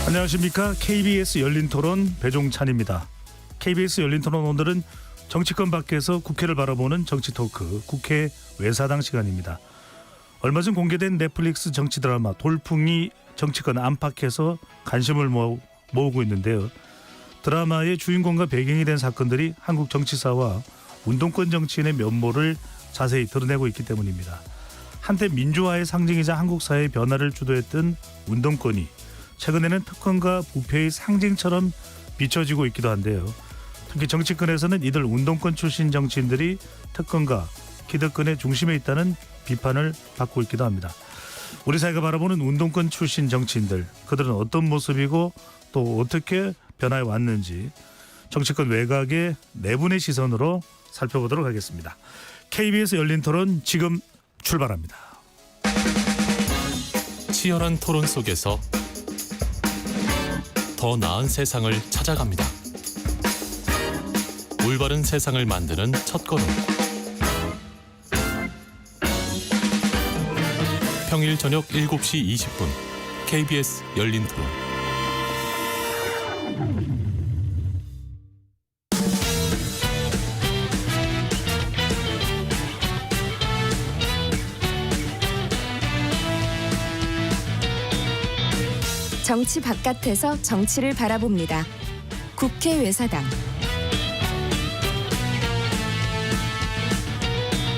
안녕하십니까. KBS 열린토론 배종찬입니다. KBS 열린토론 오늘은 정치권 밖에서 국회를 바라보는 정치토크 국회 외사당 시간입니다. 얼마 전 공개된 넷플릭스 정치 드라마 돌풍이 정치권 안팎에서 관심을 모으고 있는데요. 드라마의 주인공과 배경이 된 사건들이 한국 정치사와 운동권 정치인의 면모를 자세히 드러내고 있기 때문입니다. 한때 민주화의 상징이자 한국 사회의 변화를 주도했던 운동권이 최근에는 특권과 부패의 상징처럼 비춰지고 있기도 한데요. 특히 정치권에서는 이들 운동권 출신 정치인들이 특권과 기득권의 중심에 있다는 비판을 받고 있기도 합니다. 우리 사회가 바라보는 운동권 출신 정치인들, 그들은 어떤 모습이고 또 어떻게 변화해 왔는지 정치권 외곽의 내분의 시선으로 살펴보도록 하겠습니다. KBS 열린 토론 지금 출발합니다. 치열한 토론 속에서 더 나은 세상을 찾아갑니다. 올바른 세상을 만드는 첫걸음. 평일 저녁 7시 20분 KBS 열린 토론. 정치 바깥에서 정치를 바라봅니다. 국회 외사당.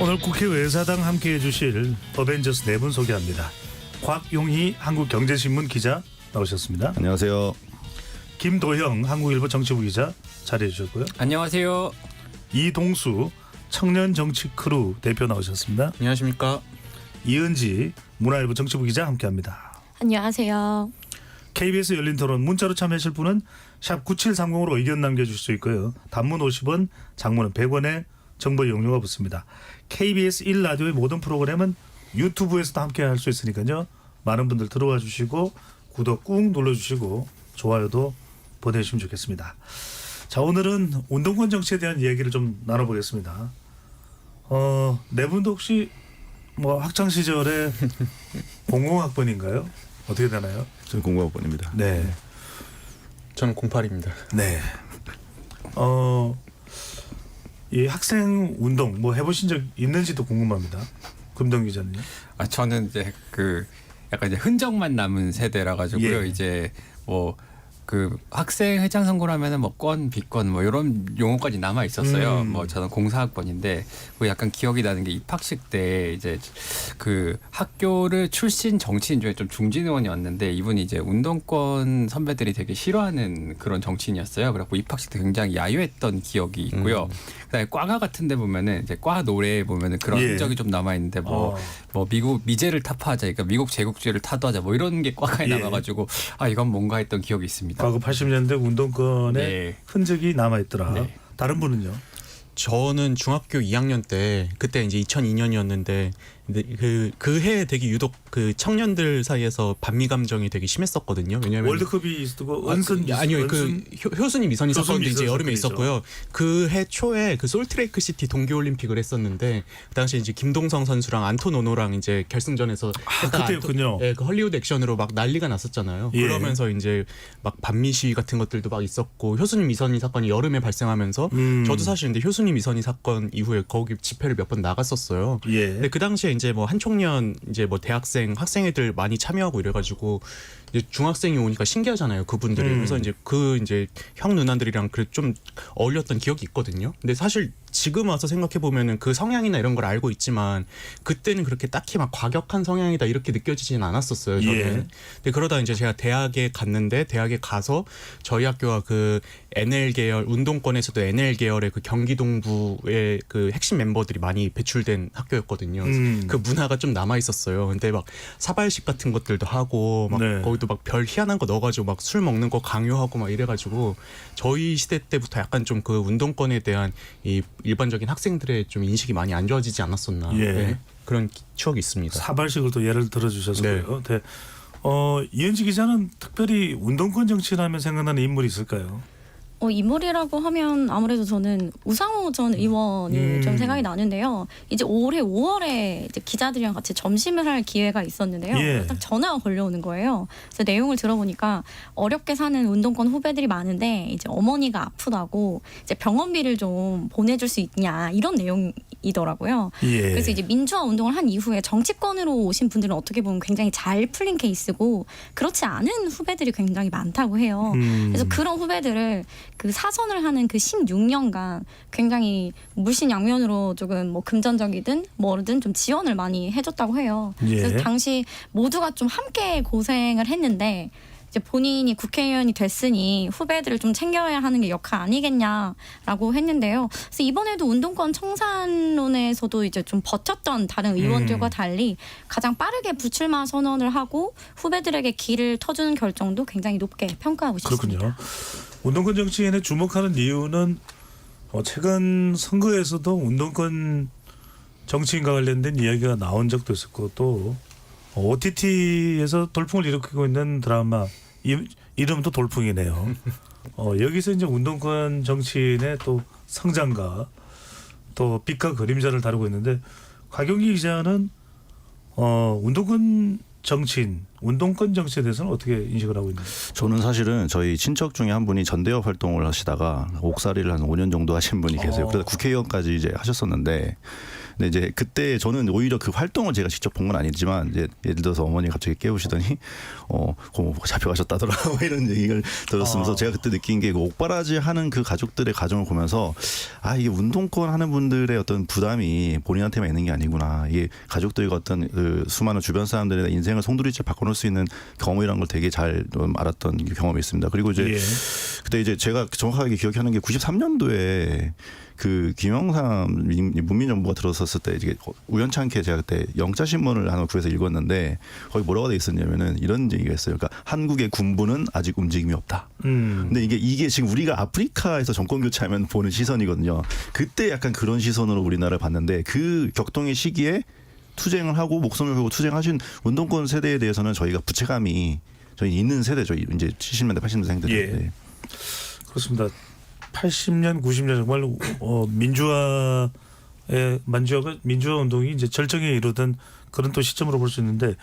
오늘 국회 외사당 함께해 주실 어벤져스 4분 소개합니다. 곽용희 한국경제신문 기자 나오셨습니다. 안녕하세요. 김도형 한국일보 정치부 기자 자리해 주셨고요. 안녕하세요. 이동수 청년정치크루 대표 나오셨습니다. 안녕하십니까. 이은지 문화일보 정치부 기자 함께합니다. 안녕하세요. KBS 열린토론 문자로 참여하실 분은 샵 9730으로 의견 남겨주실 수 있고요. 단문 50원, 장문은 100원의 정보 이용료가 붙습니다. KBS 1라디오의 모든 프로그램은 유튜브에서도 함께 할 수 있으니까요. 많은 분들 들어와 주시고 구독 꾹 눌러주시고 좋아요도 보내주시면 좋겠습니다. 자, 오늘은 운동권 정치에 대한 이야기를 좀 나눠보겠습니다. 네 분도 혹시 뭐 학창 시절에 공공학번인가요? 어떻게 되나요? 저는 공공학번입니다. 네. 저는 08입니다. 네. 이 학생 운동 뭐 해보신 적 있는지도 궁금합니다. 금동 기자는요? 저는 이제 약간 이제 흔적만 남은 세대라 가지고요. 예. 이제 뭐 학생 회장 선거를 하면은 뭐 권, 비권 뭐 이런 용어까지 남아 있었어요. 뭐 저는 04학번인데 약간 기억이 나는 게 입학식 때 이제 학교를 출신 정치인 중에 좀 중진 의원이었는데 이분이 이제 운동권 선배들이 되게 싫어하는 그런 정치인이었어요. 그래갖고 입학식 때 굉장히 야유했던 기억이 있고요. 그다음에 과가 같은데 보면은 이제 과 노래에 보면은 그런 흔적이 좀 남아 있는데 뭐 미국 미제를 타파하자, 그러니까 미국 제국주의를 타도하자 뭐 이런 게 과가에 남아가지고 이건 뭔가 했던 기억이 있습니다. 과거 80년대 운동권의 흔적이 남아있더라. 네. 다른 분은요? 저는 중학교 2학년 때 그때 이제 2002년이었는데 그 해에 되게 유독 청년들 사이에서 반미 감정이 되게 심했었거든요. 왜냐면 월드컵이 있었고 아니요 효순이 미선이 사건도 이제 여름에 사건이죠. 있었고요. 그 해 초에 솔트레이크 시티 동계올림픽을 했었는데 그 당시 이제 김동성 선수랑 안톤 오노랑 이제 결승전에서 그때였군요. 그 헐리우드 액션으로 막 난리가 났었잖아요. 예. 그러면서 이제 막 반미 시위 같은 것들도 막 있었고 효순이 미선이 사건이 여름에 발생하면서 저도 사실 근데 효순이 미선이 사건 이후에 거기 집회를 몇 번 나갔었어요. 예. 근데 그 당시에 이제 뭐 한총련 이제 뭐 대학생 학생애들 많이 참여하고 이래가지고 이제 중학생이 오니까 신기하잖아요, 그분들이. 그래서 이제 형 누나들이랑 좀 어울렸던 기억이 있거든요. 근데 사실 지금 와서 생각해 보면은 그 성향이나 이런 걸 알고 있지만 그때는 그렇게 딱히 막 과격한 성향이다 이렇게 느껴지진 않았었어요, 저는. 예. 근데 그러다 이제 제가 대학에 갔는데 대학에 가서 저희 학교가 NL 계열 운동권에서도 NL 계열의 경기동부의 핵심 멤버들이 많이 배출된 학교였거든요. 그 문화가 좀 남아 있었어요. 근데 막 사발식 같은 것들도 하고 막 거기도 막 별 희한한 거 넣어가지고 막 술 먹는 거 강요하고 막 이래가지고 저희 시대 때부터 약간 좀 운동권에 대한 이 일반적인 학생들의 좀 인식이 많이 안 좋아지지 않았었나. 네. 그런 추억이 있습니다. 사발식을 또 예를 들어주셨고요. 네. 이은지 기자는 특별히 운동권 정치인하면 생각나는 인물이 있을까요? 인물이라고 하면 아무래도 저는 우상호 전 의원이 좀 생각이 나는데요. 이제 올해 5월에 이제 기자들이랑 같이 점심을 할 기회가 있었는데요. 예. 딱 전화가 걸려오는 거예요. 그래서 내용을 들어보니까 어렵게 사는 운동권 후배들이 많은데 이제 어머니가 아프다고 이제 병원비를 좀 보내줄 수 있냐 이런 내용이더라고요. 예. 그래서 이제 민주화 운동을 한 이후에 정치권으로 오신 분들은 어떻게 보면 굉장히 잘 풀린 케이스고 그렇지 않은 후배들이 굉장히 많다고 해요. 그래서 그런 후배들을 그 사선을 하는 그 16년간 굉장히 물신양면으로 조금 뭐 금전적이든 뭐든 좀 지원을 많이 해줬다고 해요. 예. 그래서 당시 모두가 좀 함께 고생을 했는데 이제 본인이 국회의원이 됐으니 후배들을 좀 챙겨야 하는 게 역할 아니겠냐라고 했는데요. 그래서 이번에도 운동권 청산론에서도 이제 좀 버텼던 다른 의원들과 달리 가장 빠르게 불출마 선언을 하고 후배들에게 길을 터주는 결정도 굉장히 높게 평가하고 싶습니다. 그렇군요. 운동권 정치인에 주목하는 이유는 최근 선거에서도 운동권 정치인과 관련된 이야기가 나온 적도 있었고 또 OTT에서 돌풍을 일으키고 있는 드라마 이름도 돌풍이네요. 여기서 이제 운동권 정치인의 또 성장과 또 빛과 그림자를 다루고 있는데 곽용기 기자는 운동권 정치에 대해서는 어떻게 인식을 하고 있나요? 저는 사실은 저희 친척 중에 한 분이 전대협 활동을 하시다가 옥살이를 한 5년 정도 하신 분이 계세요. 그래서 국회의원까지 이제 하셨었는데 근데 이제 그때 저는 오히려 그 활동을 제가 직접 본 건 아니지만 이제 예를 들어서 어머니 갑자기 깨우시더니 고모 잡혀가셨다더라 뭐 이런 얘기를 들었으면서 제가 그때 느낀 게 그 옥바라지 하는 그 가족들의 가정을 보면서 이게 운동권 하는 분들의 어떤 부담이 본인한테만 있는 게 아니구나. 이게 가족들과 어떤 그 수많은 주변 사람들의 인생을 송두리째 바꿔놓을 수 있는 경험이라는 걸 되게 잘 알았던 경험이 있습니다. 그리고 이제 그때 이제 제가 정확하게 기억하는 게 93년도에 그 김영삼 문민정부가 들어섰을 때 이제 우연찮게 제가 그때 영자신문을 하나 구해서 읽었는데 거기 뭐라고 돼 있었냐면은 이런 얘기가 있어요. 그러니까 한국의 군부는 아직 움직임이 없다. 근데 이게 지금 우리가 아프리카에서 정권 교체하면 보는 시선이거든요. 그때 약간 그런 시선으로 우리나라를 봤는데 그 격동의 시기에 투쟁을 하고 목숨을 걸고 투쟁하신 운동권 세대에 대해서는 저희가 부채감이 저희 있는 세대죠. 이제 70년대 80년대생들. 예. 네. 그렇습니다. 80년, 90년 정말 민주화 운동이 이제 절정에 이르던 그런 또 시점으로 볼 수 있는데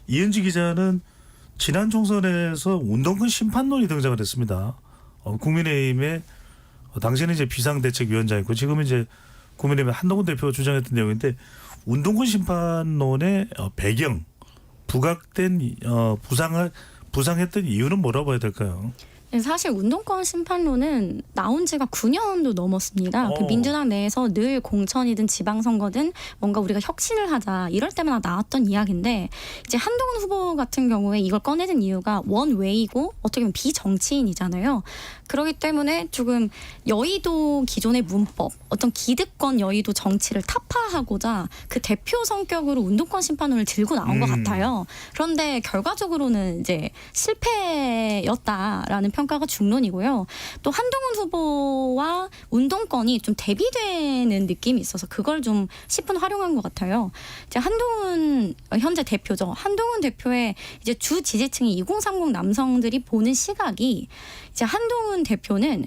이은지 기자는 지난 총선에서 운동권 심판론이 등장을 했습니다. 국민의힘의 당시에는 이제 비상대책위원장이고 지금은 이제 국민의힘의 한동훈 대표가 주장했던 내용인데 운동권 심판론의 배경, 부각된 부상했던 이유는 뭐라고 해야 될까요? 사실 운동권 심판론은 나온 지가 9년도 넘었습니다. 그 민주당 내에서 늘 공천이든 지방선거든 뭔가 우리가 혁신을 하자 이럴 때마다 나왔던 이야기인데 이제 한동훈 후보 같은 경우에 이걸 꺼내는 이유가 원웨이고 어떻게 보면 비정치인이잖아요. 그렇기 때문에 조금 여의도 기존의 문법, 어떤 기득권 여의도 정치를 타파하고자 그 대표 성격으로 운동권 심판론을 들고 나온 것 같아요. 그런데 결과적으로는 이제 실패였다라는 평가가 중론이고요. 또 한동훈 후보와 운동권이 좀 대비되는 느낌이 있어서 그걸 좀 10분 활용한 것 같아요. 이제 한동훈 현재 대표죠. 한동훈 대표의 이제 주 지지층이 2030 남성들이 보는 시각이 이제 한동훈 대표는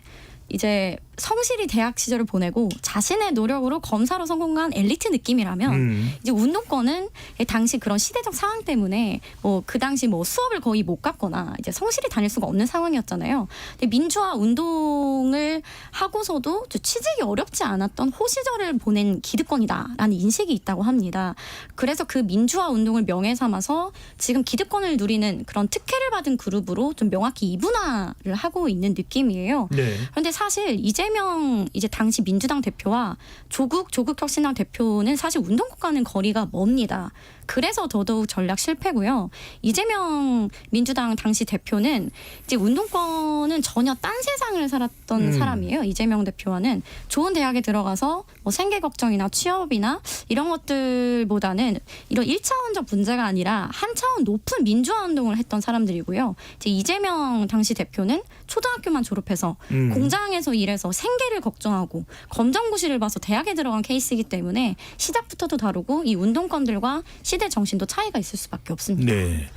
이제 성실히 대학 시절을 보내고 자신의 노력으로 검사로 성공한 엘리트 느낌이라면 이제 운동권은 당시 그런 시대적 상황 때문에 뭐 그 당시 뭐 수업을 거의 못 갔거나 이제 성실히 다닐 수가 없는 상황이었잖아요. 근데 민주화 운동을 하고서도 취직이 어렵지 않았던 호시절을 보낸 기득권이다라는 인식이 있다고 합니다. 그래서 그 민주화 운동을 명예 삼아서 지금 기득권을 누리는 그런 특혜를 받은 그룹으로 좀 명확히 이분화를 하고 있는 느낌이에요. 네. 그런데 사실 이재명 이제 당시 민주당 대표와 조국혁신당 대표는 사실 운동권과는 거리가 멉니다. 그래서 더더욱 전략 실패고요. 이재명 민주당 당시 대표는 이제 운동권은 전혀 딴 세상을 살았던 사람이에요. 이재명 대표와는 좋은 대학에 들어가서 뭐 생계 걱정이나 취업이나 이런 것들보다는 이런 1차원적 문제가 아니라 한 차원 높은 민주화 운동을 했던 사람들이고요. 이제 이재명 당시 대표는 초등학교만 졸업해서 공장에서 일해서 생계를 걱정하고 검정고시를 봐서 대학에 들어간 케이스이기 때문에 시작부터도 다르고 이 운동권들과 시대 정신도 차이가 있을 수밖에 없습니다. 네.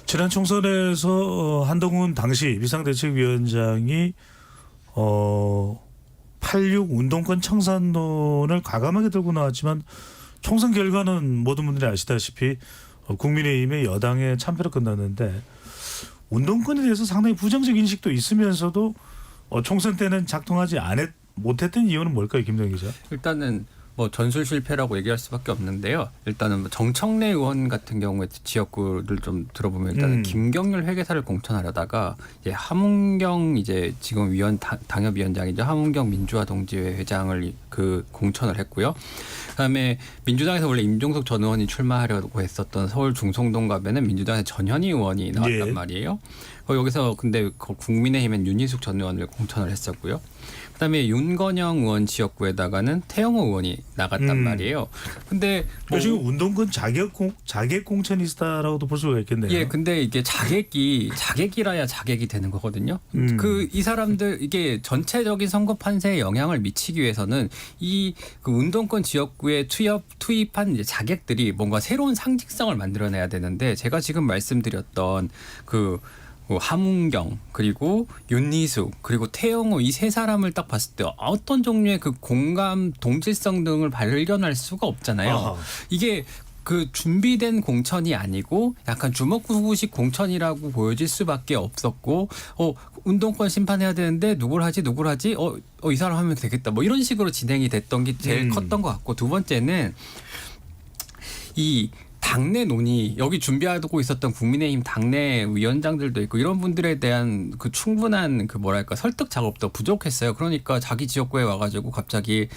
지난 총선에서 한동훈 당시 비상대책위원장이 86 운동권 청산론을 과감하게 들고 나왔지만 총선 결과는 모든 분들이 아시다시피 국민의힘의 여당의 참패로 끝났는데 운동권에 대해서 상당히 부정적 인식도 있으면서도 총선 때는 작동하지 못했던 이유는 뭘까요, 김동현 기자? 일단은 뭐 전술 실패라고 얘기할 수밖에 없는데요. 일단은 뭐 정청래 의원 같은 경우에 지역구를 좀 들어보면 일단은 김경률 회계사를 공천하려다가 이제 함은경 이제 지금 당협위원장이죠. 함은경 민주화 동지회 회장을 그 공천을 했고요. 그다음에 민주당에서 원래 임종석 전 의원이 출마하려고 했었던 서울 중송동갑에는 민주당의 전현희 의원이 나왔단 말이에요. 여기서 근데 국민의힘엔 윤희숙 전 의원을 공천을 했었고요. 그다음에 윤건영 의원 지역구에다가는 태영호 의원이 나갔단 말이에요. 근데 뭐 지금 운동권 자객 공천이다라고도 볼 수가 있겠네요. 예, 근데 이게 자객이라야 자객이 되는 거거든요. 이 사람들 이게 전체적인 선거 판세에 영향을 미치기 위해서는 그 운동권 지역구에 투입한 이제 자객들이 뭔가 새로운 상징성을 만들어내야 되는데 제가 지금 말씀드렸던 함은경 그리고 윤희숙 그리고 태영호 이 세 사람을 딱 봤을 때 어떤 종류의 그 공감 동질성 등을 발견할 수가 없잖아요. 아하. 이게 그 준비된 공천이 아니고 약간 주먹구구식 공천이라고 보여질 수밖에 없었고 운동권 심판해야 되는데 누굴 하지 이 사람 하면 되겠다 뭐 이런 식으로 진행이 됐던 게 제일 컸던 것 같고 두 번째는 이 당내 논의 여기 준비하고 있었던 국민의힘 당내 위원장들도 있고 이런 분들에 대한 그 충분한 그 뭐랄까 설득 작업도 부족했어요. 그러니까 자기 지역구에 와가지고 갑자기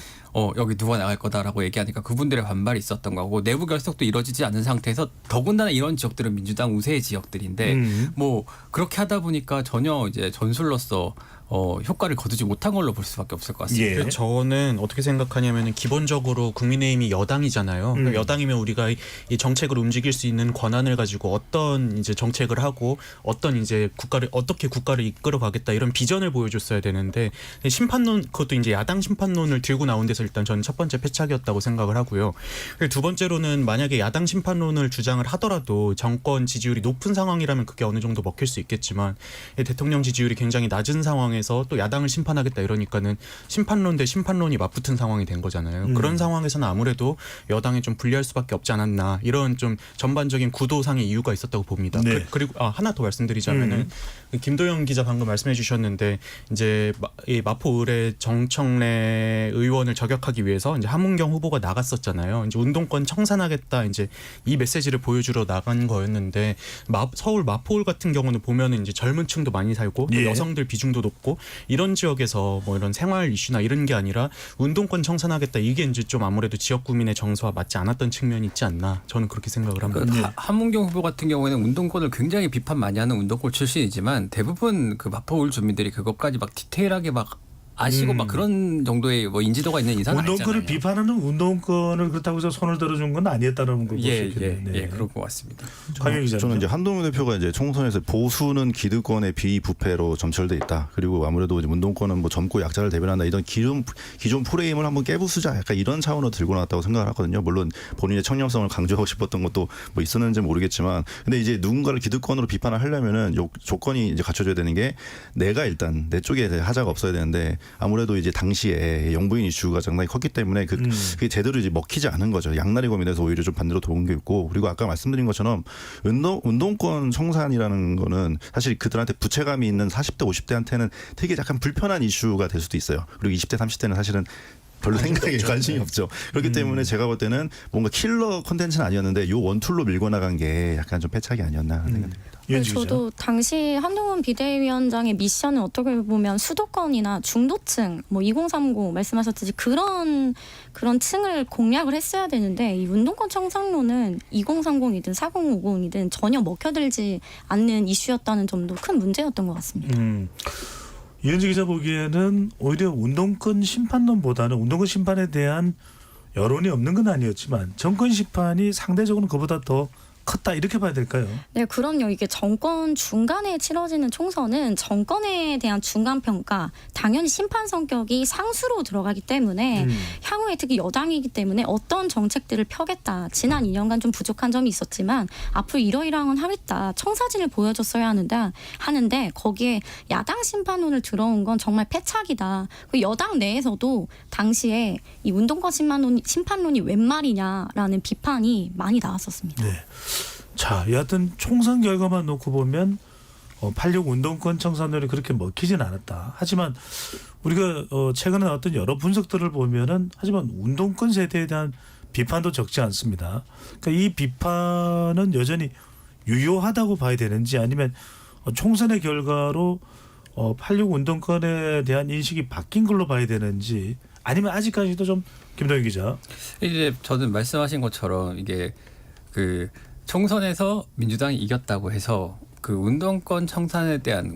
여기 누가 나갈 거다라고 얘기하니까 그분들의 반발이 있었던 거고 내부 결속도 이루어지지 않은 상태에서 더군다나 이런 지역들은 민주당 우세의 지역들인데 뭐 그렇게 하다 보니까 전혀 이제 전술로서 효과를 거두지 못한 걸로 볼 수밖에 없을 것 같습니다. 그래서 저는 어떻게 생각하냐면은 기본적으로 국민의힘이 여당이잖아요. 그러니까 여당이면 우리가 이 정책을 움직일 수 있는 권한을 가지고 어떤 이제 정책을 하고 어떤 이제 어떻게 국가를 이끌어가겠다 이런 비전을 보여줬어야 되는데 심판론 그것도 이제 야당 심판론을 들고 나온 데서 일단 저는 첫 번째 패착이었다고 생각을 하고요. 그리고 두 번째로는 만약에 야당 심판론을 주장을 하더라도 정권 지지율이 높은 상황이라면 그게 어느 정도 먹힐 수 있겠지만 대통령 지지율이 굉장히 낮은 상황에서 또 야당을 심판하겠다 이러니까는 심판론 대 심판론이 맞붙은 상황이 된 거잖아요. 그런 상황에서는 아무래도 여당에 좀 불리할 수밖에 없지 않았나 이런 좀 전반적인 구도상의 이유가 있었다고 봅니다. 네. 그리고 하나 더 말씀드리자면은 김도영 기자 방금 말씀해 주셨는데 이제 이 마포 의뢰 정청래 의원을 저격하기 위해서 이제 함은경 후보가 나갔었잖아요. 이제 운동권 청산하겠다 이제 이 메시지를 보여주러 나간 거였는데 서울 마포울 같은 경우는 보면은 이제 젊은층도 많이 살고 또 여성들 비중도 높고 이런 지역에서 뭐 이런 생활 이슈나 이런 게 아니라 운동권 청산하겠다 이게 이제 좀 아무래도 지역 구민의 정서와 맞지 않았던 측면이 있지 않나 저는 그렇게 생각을 합니다. 함은경 후보 같은 경우에는 운동권을 굉장히 비판 많이 하는 운동권 출신이지만 대부분 그 마포울 주민들이 그것까지 막 디테일하게 막 아시고 막 그런 정도의 뭐 인지도가 있는 인사는 운동권을 아니잖아요. 비판하는 운동권을 그렇다고 해서 손을 들어준 건 아니었다는 걸 볼 수 있겠네요. 예, 그럴 것 같습니다. 강영 기자. 저는 이제 한동훈 대표가 이제 총선에서 보수는 기득권의 비부패로 점철돼 있다. 그리고 아무래도 이제 운동권은 뭐 젊고 약자를 대변한다. 이런 기존 프레임을 한번 깨부수자. 약간 이런 차원으로 들고 나왔다고 생각을 하거든요. 물론 본인의 청렴성을 강조하고 싶었던 것도 뭐 있었는지 모르겠지만, 근데 이제 누군가를 기득권으로 비판을 하려면은 조건이 이제 갖춰져야 되는 게 내가 일단 내 쪽에 하자가 없어야 되는데. 아무래도 이제 당시에 영부인 이슈가 상당히 컸기 때문에 그게 제대로 이제 먹히지 않은 거죠. 양날의 검이 돼서 오히려 좀 반대로 도는 게 있고 그리고 아까 말씀드린 것처럼 운동권 청산이라는 거는 사실 그들한테 부채감이 있는 40대 50대한테는 되게 약간 불편한 이슈가 될 수도 있어요. 그리고 20대 30대는 사실은 별로 생각에 관심이 없죠. 그렇기 때문에 제가 볼 때는 뭔가 킬러 콘텐츠는 아니었는데 요 원툴로 밀고 나간 게 약간 좀 패착이 아니었나 하는 생각입니다. 저도 당시 한동훈 비대위원장의 미션은 어떻게 보면 수도권이나 중도층, 뭐 2030 말씀하셨듯이 그런 층을 공략을 했어야 되는데 이 운동권 청산론은 2030이든 4050이든 전혀 먹혀들지 않는 이슈였다는 점도 큰 문제였던 것 같습니다. 이현지 기자 보기에는 오히려 운동권 심판론보다는 운동권 심판에 대한 여론이 없는 건 아니었지만 정권 심판이 상대적으로 그보다 더 컸다 이렇게 봐야 될까요? 네, 그럼요. 이게 정권 중간에 치러지는 총선은 정권에 대한 중간 평가, 당연히 심판 성격이 상수로 들어가기 때문에 향후에 특히 여당이기 때문에 어떤 정책들을 펴겠다. 지난 2년간 좀 부족한 점이 있었지만 앞으로 이러이러한 하겠다. 청사진을 보여줬어야 하는데 거기에 야당 심판론을 들어온 건 정말 패착이다. 그 여당 내에서도 당시에 이 운동권 심판론이 웬 말이냐라는 비판이 많이 나왔었습니다. 네. 자, 여하튼 총선 결과만 놓고 보면 86 운동권 청산론이 그렇게 먹히진 않았다. 하지만 우리가 최근에 나왔던 여러 분석들을 보면은 하지만 운동권 세대에 대한 비판도 적지 않습니다. 그러니까 이 비판은 여전히 유효하다고 봐야 되는지 아니면 총선의 결과로 86 운동권에 대한 인식이 바뀐 걸로 봐야 되는지 아니면 아직까지도 좀 김동현 기자. 이제 저는 말씀하신 것처럼 이게 그 총선에서 민주당이 이겼다고 해서 그 운동권에 대한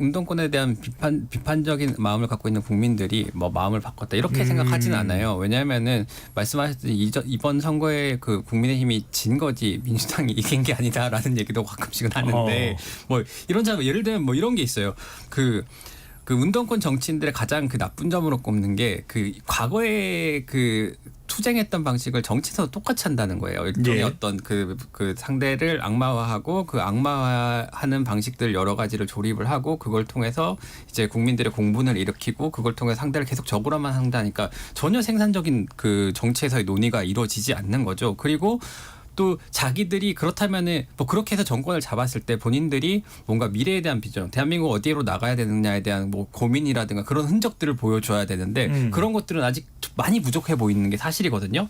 비판적인 마음을 갖고 있는 국민들이 뭐 마음을 바꿨다 이렇게 생각하지는 않아요. 왜냐하면은 말씀하셨듯이 이번 선거에 그 국민의힘이 진 거지 민주당이 이긴 게 아니다라는 얘기도 가끔씩은 하는데 뭐 이런 점 예를 들면 뭐 이런 게 있어요. 그 운동권 정치인들의 가장 그 나쁜 점으로 꼽는 게 그 과거에 그 투쟁했던 방식을 정치에서 똑같이 한다는 거예요. 일종의 예. 어떤 그 상대를 악마화하고 그 악마화하는 방식들 여러 가지를 조립을 하고 그걸 통해서 이제 국민들의 공분을 일으키고 그걸 통해 상대를 계속 적으로만 한다니까 전혀 생산적인 그 정치에서의 논의가 이루어지지 않는 거죠. 그리고 또 자기들이 그렇다면은 뭐 그렇게 해서 정권을 잡았을 때 본인들이 뭔가 미래에 대한 비전, 대한민국 어디로 나가야 되느냐에 대한 뭐 고민이라든가 그런 흔적들을 보여줘야 되는데 그런 것들은 아직 많이 부족해 보이는 게 사실이거든요.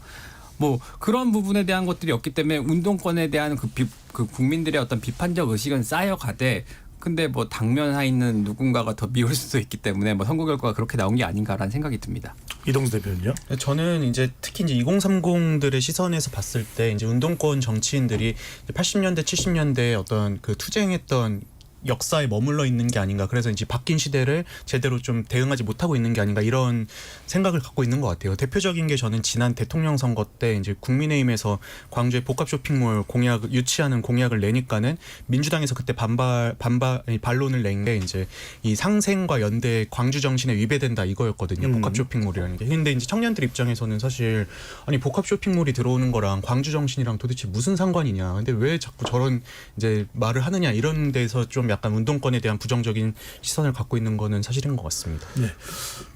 뭐 그런 부분에 대한 것들이 없기 때문에 운동권에 대한 그 국민들의 어떤 비판적 의식은 쌓여가되 근데 뭐 당면하 있는 누군가가 더 미울 수도 있기 때문에 뭐 선거 결과가 그렇게 나온 게 아닌가라는 생각이 듭니다. 이동수 대표는요? 저는 이제 특히 이제 2030들의 시선에서 봤을 때 이제 운동권 정치인들이 80년대, 70년대 어떤 그 투쟁했던 역사에 머물러 있는 게 아닌가. 그래서 이제 바뀐 시대를 제대로 좀 대응하지 못하고 있는 게 아닌가 이런 생각을 갖고 있는 것 같아요. 대표적인 게 저는 지난 대통령 선거 때 이제 국민의힘에서 광주의 복합 쇼핑몰 유치하는 공약을 내니까는 민주당에서 그때 반론을 낸 게 이제 이 상생과 연대 광주 정신에 위배된다 이거였거든요. 복합 쇼핑몰이라는 게. 근데 이제 청년들 입장에서는 사실 아니 복합 쇼핑몰이 들어오는 거랑 광주 정신이랑 도대체 무슨 상관이냐. 근데 왜 자꾸 저런 이제 말을 하느냐 이런 데서 좀 약간 운동권에 대한 부정적인 시선을 갖고 있는 거는 사실인 것 같습니다. 네,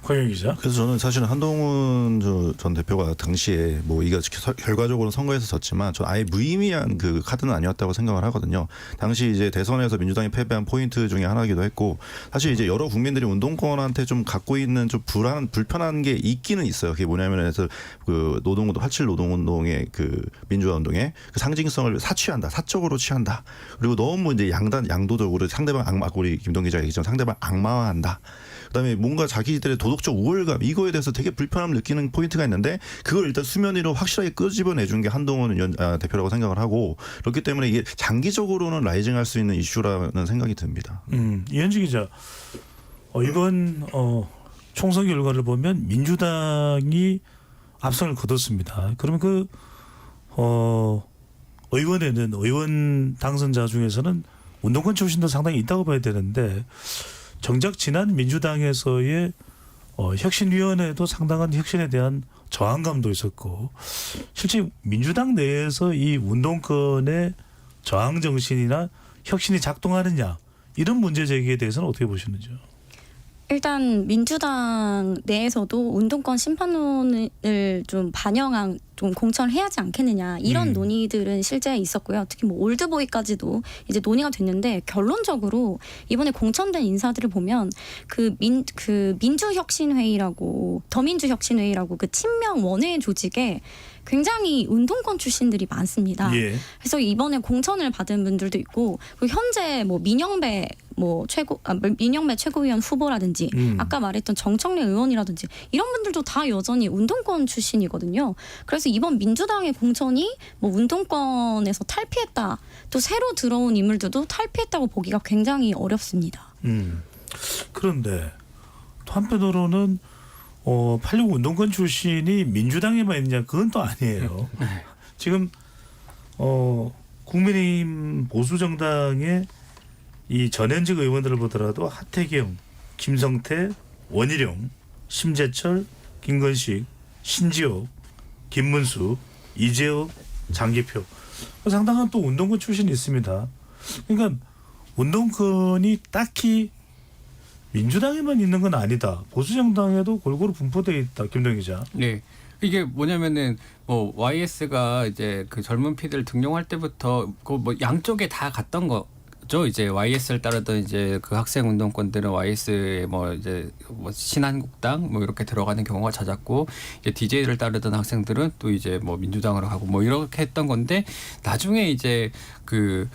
권영 기자. 그래서 저는 사실은 한동훈 전 대표가 당시에 뭐 이거 결과적으로 선거에서 졌지만 저 아예 무의미한 그 카드는 아니었다고 생각을 하거든요. 당시 이제 대선에서 민주당이 패배한 포인트 중에 하나이기도 했고 사실 이제 여러 국민들이 운동권한테 좀 갖고 있는 좀 불편한 게 있기는 있어요. 그게 뭐냐면 그 노동운동 87 노동운동의 그 민주화 운동의 그 상징성을 사적으로 취한다. 그리고 너무 이제 양도적으로 상대방 우리 김동 기자가 얘기했지만 상대방 악마화한다. 그다음에 뭔가 자기들의 도덕적 우월감 이거에 대해서 되게 불편함을 느끼는 포인트가 있는데 그걸 일단 수면 위로 확실하게 끄집어내준 게 한동훈 대표라고 생각을 하고 그렇기 때문에 이게 장기적으로는 라이징할 수 있는 이슈라는 생각이 듭니다. 이현주 기자. 이번 총선 결과를 보면 민주당이 압승을 거뒀습니다. 그러면 의원 당선자 중에서는 운동권 출신도 상당히 있다고 봐야 되는데 정작 지난 민주당에서의 혁신위원회도 상당한 혁신에 대한 저항감도 있었고 실제 민주당 내에서 이 운동권의 저항 정신이나 혁신이 작동하느냐 이런 문제 제기에 대해서는 어떻게 보시는지요? 일단 민주당 내에서도 운동권 심판론을 좀 반영한 좀 공천을 해야 하지 않겠느냐 이런 논의들은 실제 있었고요. 특히 뭐 올드보이까지도 이제 논의가 됐는데 결론적으로 이번에 공천된 인사들을 보면 그 민주혁신회의라고 더민주혁신회의라고 그 친명 원외 조직에 굉장히 운동권 출신들이 많습니다. 예. 그래서 이번에 공천을 받은 분들도 있고 그리고 현재 뭐 민영배 최고위원 후보라든지 아까 말했던 정청래 의원이라든지 이런 분들도 다 여전히 운동권 출신이거든요. 그래서 이번 민주당의 공천이 뭐 운동권에서 탈피했다. 또 새로 들어온 인물들도 탈피했다고 보기가 굉장히 어렵습니다. 그런데 또 한편으로는 86 운동권 출신이 민주당에만 있느냐 그건 또 아니에요. 지금 국민의힘 보수 정당의 이 전현직 의원들을 보더라도 하태경, 김성태, 원희룡, 심재철, 김건식, 신지옥, 김문수, 이재호, 장기표 상당한 또 운동권 출신이 있습니다. 그러니까 운동권이 딱히 민주당에만 있는 건 아니다. 보수 정당에도 골고루 분포되어 있다. 김동 기자. 네. 이게 뭐냐면은 뭐 YS가 이제 그 젊은 피들 등용할 때부터 그 뭐 양쪽에 다 갔던 거죠. 이제 YS를 따르던 이제 그 학생 운동권들은 YS에 뭐 이제 뭐 신한국당 뭐 이렇게 들어가는 경우가 잦았고, 이제 DJ를 따르던 학생들은 또 이제 뭐 민주당으로 가고 뭐 이렇게 했던 건데, 나중에 이제 그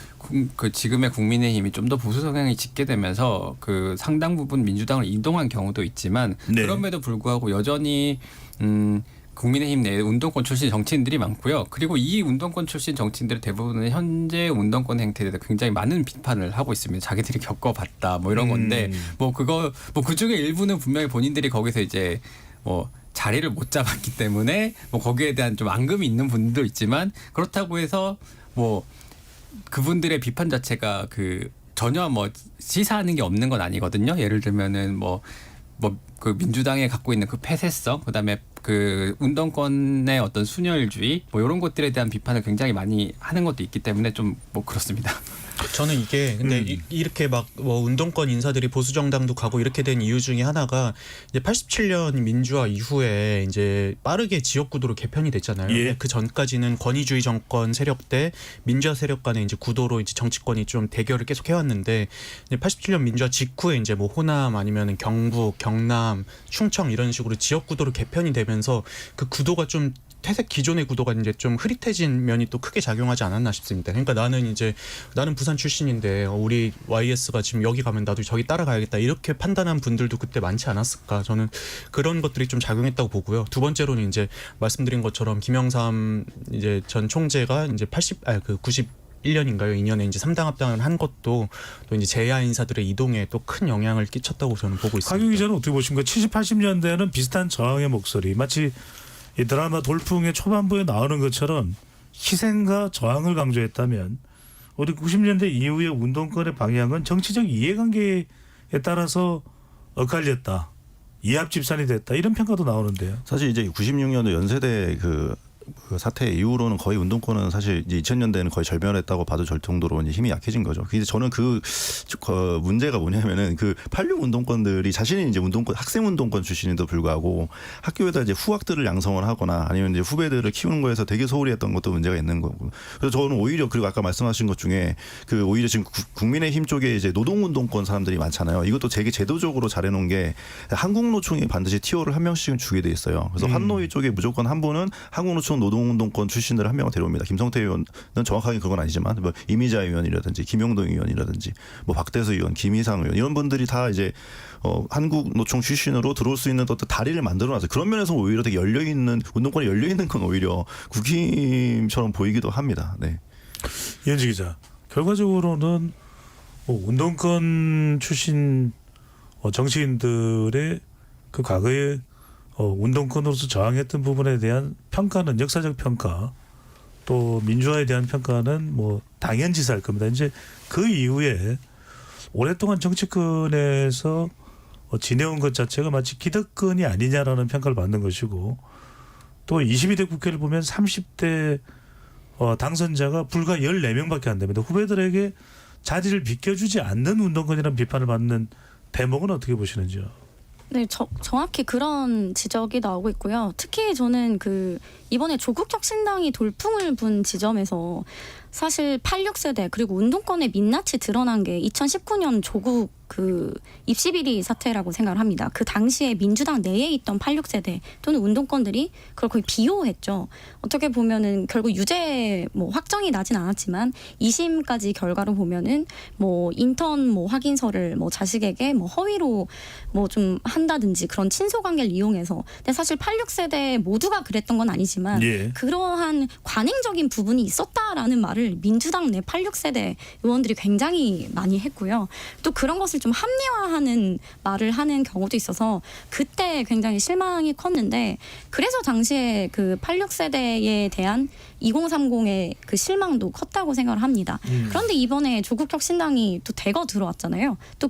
지금의 국민의힘이 좀 더 보수 성향이 짙게 되면서 그 상당 부분 민주당을 이동한 경우도 있지만, 네. 그럼에도 불구하고 여전히 국민의힘 내에 운동권 출신 정치인들이 많고요. 그리고 이 운동권 출신 정치인들의 대부분은 현재 운동권 행태에 대해 굉장히 많은 비판을 하고 있습니다. 자기들이 겪어봤다 뭐 이런 건데, 뭐 그거 뭐 그중에 일부는 분명히 본인들이 거기서 이제 뭐 자리를 못 잡았기 때문에 뭐 거기에 대한 좀 앙금이 있는 분도 있지만, 그렇다고 해서 뭐 그분들의 비판 자체가 그 전혀 뭐 시사하는 게 없는 건 아니거든요. 예를 들면은 뭐 그 민주당에 갖고 있는 그 폐쇄성, 그다음에 그 운동권의 어떤 순혈주의 뭐 이런 것들에 대한 비판을 굉장히 많이 하는 것도 있기 때문에 좀 뭐 그렇습니다. 저는 이게 근데 이렇게 막 뭐 운동권 인사들이 보수 정당도 가고 이렇게 된 이유 중에 하나가 이제 87년 민주화 이후에 이제 빠르게 지역구도로 개편이 됐잖아요. 예. 그 전까지는 권위주의 정권 세력 대 민주화 세력 간의 이제 구도로 이제 정치권이 좀 대결을 계속 해왔는데, 이제 87년 민주화 직후에 이제 뭐 호남 아니면은 경북, 경남, 충청 이런 식으로 지역구도로 개편이 되면서 그 구도가 좀 퇴색 기존의 구도가 이제 좀 흐릿해진 면이 또 크게 작용하지 않았나 싶습니다. 그러니까 나는 부산 출신인데 우리 YS가 지금 여기 가면 나도 저기 따라가야겠다 이렇게 판단한 분들도 그때 많지 않았을까. 저는 그런 것들이 좀 작용했다고 보고요. 두 번째로는 이제 말씀드린 것처럼 김영삼 이제 전 총재가 이제 91년인가요? 2년에 이제 3당 합당을 한 것도 또 이제 재야 인사들의 이동에 또 큰 영향을 끼쳤다고 저는 보고 있습니다. 박유 기자는 어떻게 보십니까? 70, 80년대에는 비슷한 저항의 목소리, 마치 이 드라마 돌풍의 초반부에 나오는 것처럼 희생과 저항을 강조했다면, 우리 90년대 이후의 운동권의 방향은 정치적 이해관계에 따라서 엇갈렸다, 이합집산이 됐다, 이런 평가도 나오는데요. 사실 이제 96년도 연세대 그 사태 이후로는 거의 운동권은 사실 이제 2000년대에는 거의 절멸했다고 봐도 될 정도로 이제 힘이 약해진 거죠. 그래서 저는 그 문제가 뭐냐면은 그 86 운동권들이 자신이 이제 학생 운동권 출신에도 불구하고 학교에다 이제 후학들을 양성을 하거나 아니면 이제 후배들을 키우는 거에서 되게 소홀히 했던 것도 문제가 있는 거고. 그래서 저는 오히려, 그리고 아까 말씀하신 것 중에 그 오히려 지금 국민의힘 쪽에 이제 노동운동권 사람들이 많잖아요. 이것도 되게 제도적으로 잘해놓은 게 한국노총이 반드시 티오를 한 명씩은 주게 돼 있어요. 그래서 환노위 쪽에 무조건 한 분은 한국노총 노동운동권 출신들 한 명을 데려옵니다. 김성태 의원은 정확하게 그건 아니지만 뭐 이미자 의원이라든지 김용동 의원이라든지 뭐 박대수 의원, 김희상 의원 이런 분들이 다 이제 한국노총 출신으로 들어올 수 있는 어떤 다리를 만들어놨어요. 그런 면에서 오히려 되게 열려있는, 운동권이 열려있는 건 오히려 국힘처럼 보이기도 합니다. 네. 이현지 기자, 결과적으로는 운동권 출신 정치인들의 그 과거에 운동권으로서 저항했던 부분에 대한 평가는, 역사적 평가, 또 민주화에 대한 평가는 뭐 당연지사일 겁니다. 이제 그 이후에 오랫동안 정치권에서 지내온 것 자체가 마치 기득권이 아니냐라는 평가를 받는 것이고, 또 22대 국회를 보면 30대 당선자가 불과 14명밖에 안 됩니다. 후배들에게 자리를 비켜주지 않는 운동권이라는 비판을 받는 대목은 어떻게 보시는지요? 네, 정확히 그런 지적이 나오고 있고요. 특히 저는 이번에 조국혁신당이 돌풍을 분 지점에서 사실 86세대 그리고 운동권의 민낯이 드러난 게 2019년 조국 입시비리 사태라고 생각을 합니다. 그 당시에 민주당 내에 있던 86세대 또는 운동권들이 그걸 거의 비호했죠. 어떻게 보면은 결국 유죄 확정이 나진 않았지만 2심까지 결과로 보면은 인턴 확인서를 자식에게 허위로 좀 한다든지 그런 친소 관계를 이용해서. 근데 사실 86세대 모두가 그랬던 건 아니지만 예. 그러한 관행적인 부분이 있었다라는 말을 말을 민주당 내 86세대 의원들이 굉장히 많이 했고요. 또 그런 것을 좀 합리화하는 말을 하는 경우도 있어서 그때 굉장히 실망이 컸는데 그래서 당시에 그 86세대에 대한 2030의 그 실망도 컸다고 생각을 합니다. 그런데 이번에 조국혁신당이 또 대거 들어왔잖아요. 또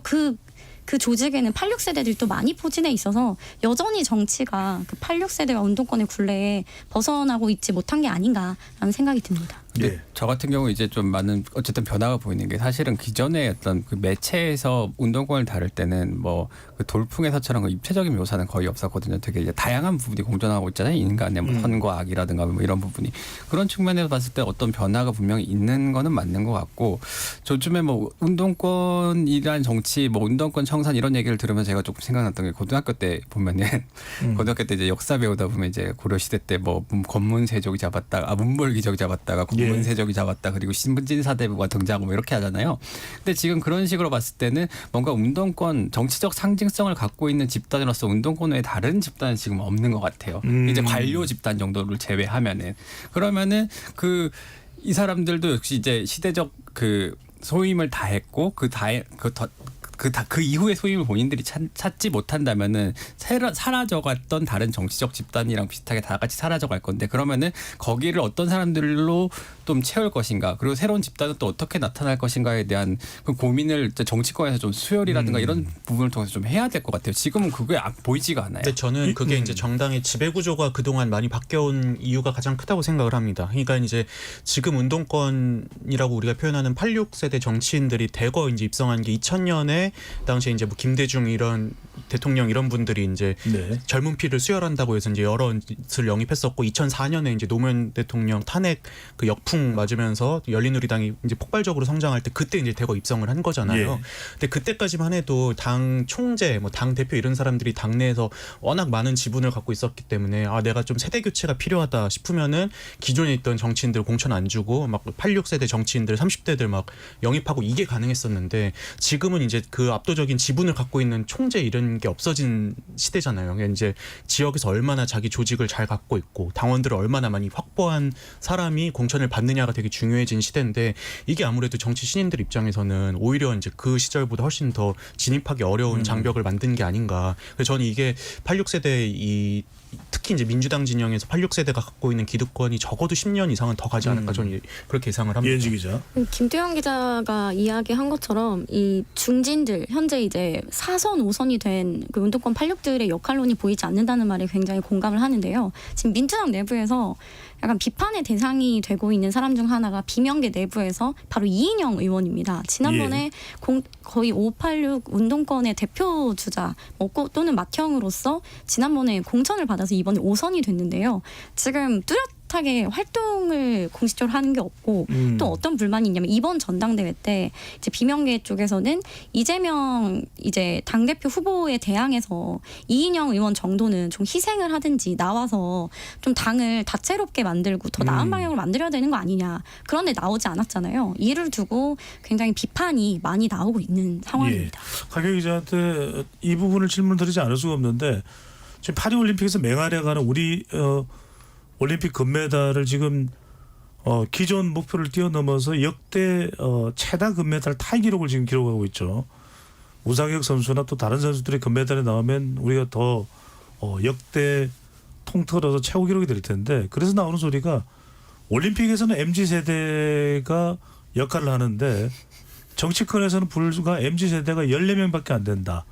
그 조직에는 86세대들이 또 많이 포진해 있어서 여전히 정치가 그 86세대와 운동권의 굴레에 벗어나고 있지 못한 게 아닌가라는 생각이 듭니다. 예. 저 같은 경우 이제 좀 많은 어쨌든 변화가 보이는 게 사실은 기존의 어떤 그 매체에서 운동권을 다룰 때는 뭐 그 돌풍에서처럼 그 입체적인 묘사는 거의 없었거든요. 되게 이제 다양한 부분이 공존하고 있잖아요. 인간의 뭐 선과 악이라든가 뭐 이런 부분이 그런 측면에서 봤을 때 어떤 변화가 분명히 있는 거는 맞는 것 같고 요즘에 뭐 운동권이란 정치 뭐 운동권 청산 이런 얘기를 들으면 제가 조금 생각났던 게 고등학교 때 보면은 고등학교 때 이제 역사 배우다 보면 이제 고려 시대 때 뭐 권문세족이 잡았다가 문벌기족이 잡았다가 문세족이 잡았다 그리고 신분진사대부가 등장하고 뭐 이렇게 하잖아요. 근데 지금 그런 식으로 봤을 때는 뭔가 운동권 정치적 상징성을 갖고 있는 집단으로서 운동권 외에 다른 집단은 지금 없는 것 같아요. 이제 관료 집단 정도를 제외하면은 그러면은 이 사람들도 역시 이제 시대적 그 소임을 다했고 그 이후의 소임을 본인들이 찾지 못한다면은 사라져갔던 다른 정치적 집단이랑 비슷하게 다 같이 사라져갈 건데 그러면은 거기를 어떤 사람들로 좀 채울 것인가 그리고 새로운 집단은 또 어떻게 나타날 것인가에 대한 그 고민을 정치권에서 좀 수혈이라든가 이런 부분을 통해서 좀 해야 될 것 같아요. 지금은 그게 보이지가 않아요. 근데 저는 그게 이제 정당의 지배 구조가 그동안 많이 바뀌어온 이유가 가장 크다고 생각을 합니다. 그러니까 이제 지금 운동권이라고 우리가 표현하는 86세대 정치인들이 대거 이제 입성한 게 2000년에 당시에 이제 뭐 김대중 이런 대통령 이런 분들이 이제 네. 젊은 피를 수혈한다고 해서 이제 여럿을 영입했었고 2004년에 이제 노무현 대통령 탄핵 그 역풍 맞으면서 열린우리당이 이제 폭발적으로 성장할 때 그때 이제 대거 입성을 한 거잖아요. 예. 근데 그때까지만 해도 당 총재, 뭐 당 대표 이런 사람들이 당내에서 워낙 많은 지분을 갖고 있었기 때문에 내가 좀 세대 교체가 필요하다 싶으면은 기존에 있던 정치인들 공천 안 주고 막 86세대 정치인들 30대들 막 영입하고 이게 가능했었는데 지금은 이제 그 압도적인 지분을 갖고 있는 총재 이런 게 없어진 시대잖아요. 그러니까 이제 지역에서 얼마나 자기 조직을 잘 갖고 있고 당원들을 얼마나 많이 확보한 사람이 공천을 받느냐가 되게 중요해진 시대인데 이게 아무래도 정치 신인들 입장에서는 오히려 이제 그 시절보다 훨씬 더 진입하기 어려운 장벽을 만든 게 아닌가. 그래서 저는 이게 86세대 특히 이제 민주당 진영에서 86세대가 갖고 있는 기득권이 적어도 10년 이상은 더 가지 않을까 저는 그렇게 예상을 합니다. 이현지 기자. 김두영 기자가 이야기한 것처럼 이 중진들 현재 이제 4선 5선이 된 그 운동권 86들의 역할론이 보이지 않는다는 말에 굉장히 공감을 하는데요. 지금 민주당 내부에서 약간 비판의 대상이 되고 있는 사람 중 하나가 비명계 내부에서 바로 이인영 의원입니다. 지난번에 거의 586 운동권의 대표 주자 또는 맏형으로서 지난번에 공천을 받아서 이번에 5선이 됐는데요. 지금 뚜렷하게 활동을 공식적으로 하는 게 없고 또 어떤 불만이 있냐면 이번 전당대회 때 이제 비명계 쪽에서는 이재명 이제 당대표 후보에 대항해서 이인영 의원 정도는 좀 희생을 하든지 나와서 좀 당을 다채롭게 만들고 더 나은 방향으로 만들어야 되는 거 아니냐. 그런데 나오지 않았잖아요. 이를 두고 굉장히 비판이 많이 나오고 있는 상황입니다. 강경 기자한테 이 부분을 질문드리지 않을 수가 없는데 지금 파리올림픽에서 맹활약하는 우리 올림픽 금메달을 지금 기존 목표를 뛰어넘어서 역대 최다 금메달 타이 기록을 지금 기록하고 있죠. 우상혁 선수나 또 다른 선수들의 금메달이 나오면 우리가 더 역대 통틀어서 최고 기록이 될 텐데 그래서 나오는 소리가 올림픽에서는 MZ세대가 역할을 하는데 정치권에서는 불과 MZ세대가 14명밖에 안 된다.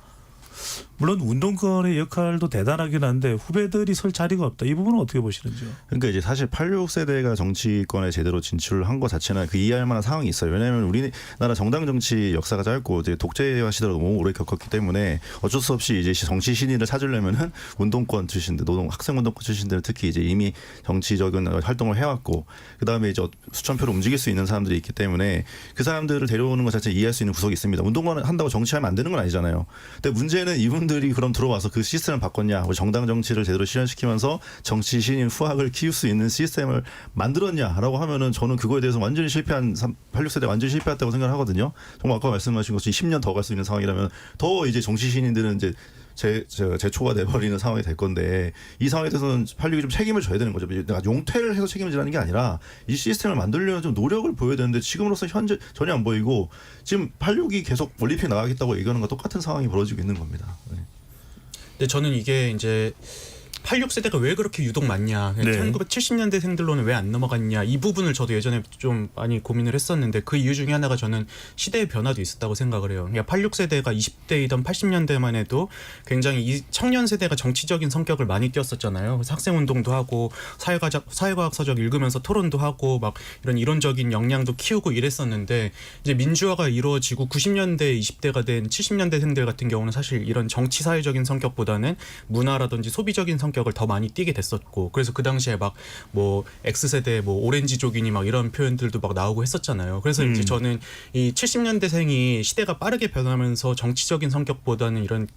물론 운동권의 역할도 대단하긴 한데 후배들이 설 자리가 없다. 이 부분은 어떻게 보시는지요? 그러니까 이제 사실 86세대가 정치권에 제대로 진출한 것 자체는 그 이해할 만한 상황이 있어요. 왜냐하면 우리나라 정당 정치 역사가 짧고 이제 독재화 시대를 너무 오래 겪었기 때문에 어쩔 수 없이 이제 정치 신인을 찾으려면은 운동권 출신들, 학생 운동권 출신들은 특히 이제 이미 정치적인 활동을 해왔고 그 다음에 이제 수천 표를 움직일 수 있는 사람들이 있기 때문에 그 사람들을 데려오는 것 자체 이해할 수 있는 구석이 있습니다. 운동권 한다고 정치하면 안 되는 건 아니잖아요. 근데 문제는 이분들이 그럼 들어와서 그 시스템을 바꿨냐, 정당 정치를 제대로 실현시키면서 정치 신인 후학을 키울 수 있는 시스템을 만들었냐라고 하면은 저는 그거에 대해서 완전히 실패한 86세대 완전히 실패했다고 생각을 하거든요. 정말 아까 말씀하신 것처럼 10년 더 갈 수 있는 상황이라면 더 이제 정치 신인들은 이제 제초가 돼버리는 상황이 될 건데 이 상황에 대해서는 86이 좀 책임을 져야 되는 거죠. 내가 용퇴를 해서 책임을 지라는 게 아니라 이 시스템을 만들려는 좀 노력을 보여야 되는데 지금으로서 현재 전혀 안 보이고 지금 86이 계속 올림픽 나가겠다고 얘기하는 것과 똑같은 상황이 벌어지고 있는 겁니다. 네. 근데 저는 이게 이제 86세대가 왜 그렇게 유독 많냐, 네. 1970년대생들로는 왜 안 넘어갔냐, 이 부분을 저도 예전에 좀 많이 고민을 했었는데 그 이유 중에 하나가 저는 시대의 변화도 있었다고 생각을 해요. 그러니까 86세대가 20대이던 80년대만 해도 굉장히 이 청년 세대가 정치적인 성격을 많이 띄었었잖아요. 그래서 학생운동도 하고 사회과학 서적 읽으면서 토론도 하고 막 이런 이론적인 역량도 키우고 이랬었는데 이제 민주화가 이루어지고 90년대 20대가 된 70년대생들 같은 경우는 사실 이런 정치 사회적인 성격보다는 문화라든지 소비적인 성격을 더 많이 띠게 됐었고, 그래서 그 당시에 막 뭐 X세대 뭐 오렌지족이니 막 이런 표현들도 막 나오고 했었잖아요. 그래서 이제 저는 이 70년대생이 시대가 빠르게 변하면서 정치적인 성격보다는 이런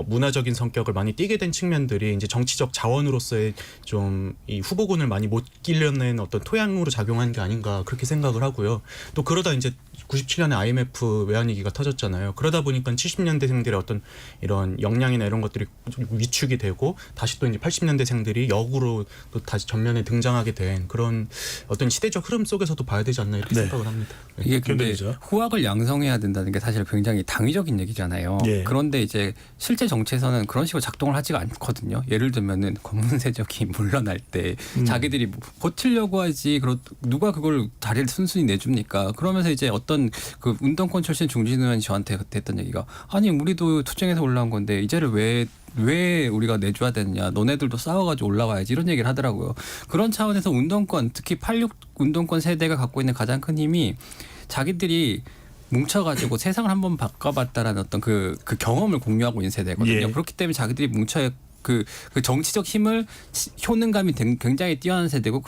문화적인 성격을 많이 띠게 된 측면들이 이제 정치적 자원으로서의 좀 이 후보군을 많이 못 길러낸 어떤 토양으로 작용한 게 아닌가 그렇게 생각을 하고요. 또 그러다 이제 97년에 IMF 외환위기가 터졌잖아요. 그러다 보니까 70년대생들의 어떤 이런 역량이나 이런 것들이 좀 위축이 되고 다시 또 이제 80년대생들이 역으로 또 다시 전면에 등장하게 된 그런 어떤 시대적 흐름 속에서도 봐야 되지 않나 이렇게 네. 생각을 합니다. 이게 근데 견뎌내죠. 후학을 양성해야 된다는 게 사실 굉장히 당위적인 얘기잖아요. 예. 그런데 이제 실제 정치에서는 그런 식으로 작동을 하지가 않거든요. 예를 들면은 검은세적이 물러날 때 자기들이 뭐 버티려고 하지 누가 그걸 자리를 순순히 내줍니까? 그러면서 이제 어떤 그 운동권 출신 중진 의원이 저한테 그때 했던 얘기가 아니 우리도 투쟁해서 올라온 건데 이제를 왜 우리가 내줘야 되느냐, 너네들도 싸워가지고 올라와야지, 이런 얘기를 하더라고요. 그런 차원에서 운동권, 특히 86 운동권 세대가 갖고 있는 가장 큰 힘이 자기들이 뭉쳐가지고 세상을 한번 바꿔봤다라는 어떤 그 경험을 공유하고 있는 세대거든요. 예. 그렇기 때문에 자기들이 뭉쳐 그 정치적 힘을 효능감이 굉장히 뛰어난 세대고,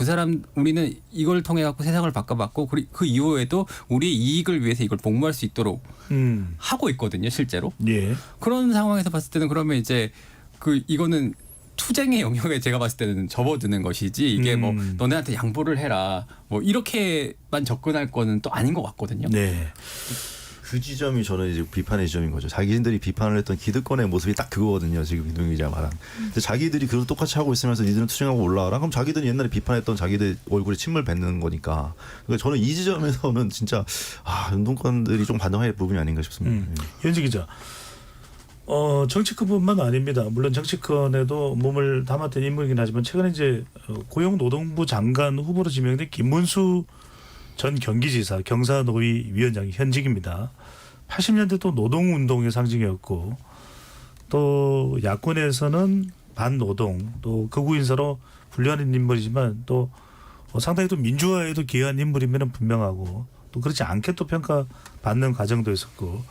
우리는 이걸 통해 갖고 세상을 바꿔봤고 그 이후에도 우리 이익을 위해서 이걸 복무할 수 있도록 하고 있거든요, 실제로. 예. 그런 상황에서 봤을 때는 그러면 이제 이거는 투쟁의 영역에 제가 봤을 때는 접어드는 것이지, 이게 뭐 너네한테 양보를 해라 뭐 이렇게만 접근할 거는 또 아닌 것 같거든요. 네. 그 지점이 저는 이제 비판의 지점인 거죠. 자기들이 비판을 했던 기득권의 모습이 딱 그거거든요. 지금 김동윤 기자가 말한. 근데 자기들이 그걸 똑같이 하고 있으면서 니들은 투쟁하고 올라와라. 그럼 자기들이 옛날에 비판했던 자기들 얼굴에 침을 뱉는 거니까. 그러니까 저는 이 지점에서는 진짜 운동권들이 좀 반성할 부분이 아닌가 싶습니다. 현지 기자. 정치권뿐만 아닙니다. 물론 정치권에도 몸을 담았던 인물이긴 하지만 최근에 이제 고용노동부 장관 후보로 지명된 김문수 전 경기지사 경사노위 위원장이 현직입니다. 80년대 또 노동운동의 상징이었고 또 야권에서는 반노동 또 극우 인사로 분류하는 인물이지만 또 상당히 또 민주화에도 기여한 인물이면 분명하고 또 그렇지 않게 또 평가받는 과정도 있었고,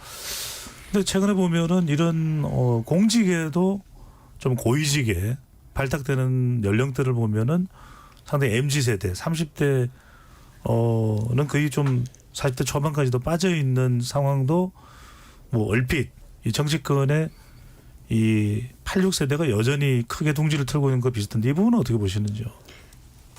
근데 최근에 보면은 이런 공직에도 좀 고위직에 발탁되는 연령대를 보면은 상당히 MZ세대 30대 는 거의 좀 40대 초반까지도 빠져 있는 상황도 뭐 얼핏 이 정치권의 이 86세대가 여전히 크게 둥지를 틀고 있는 거 비슷한데 이 부분은 어떻게 보시는지요?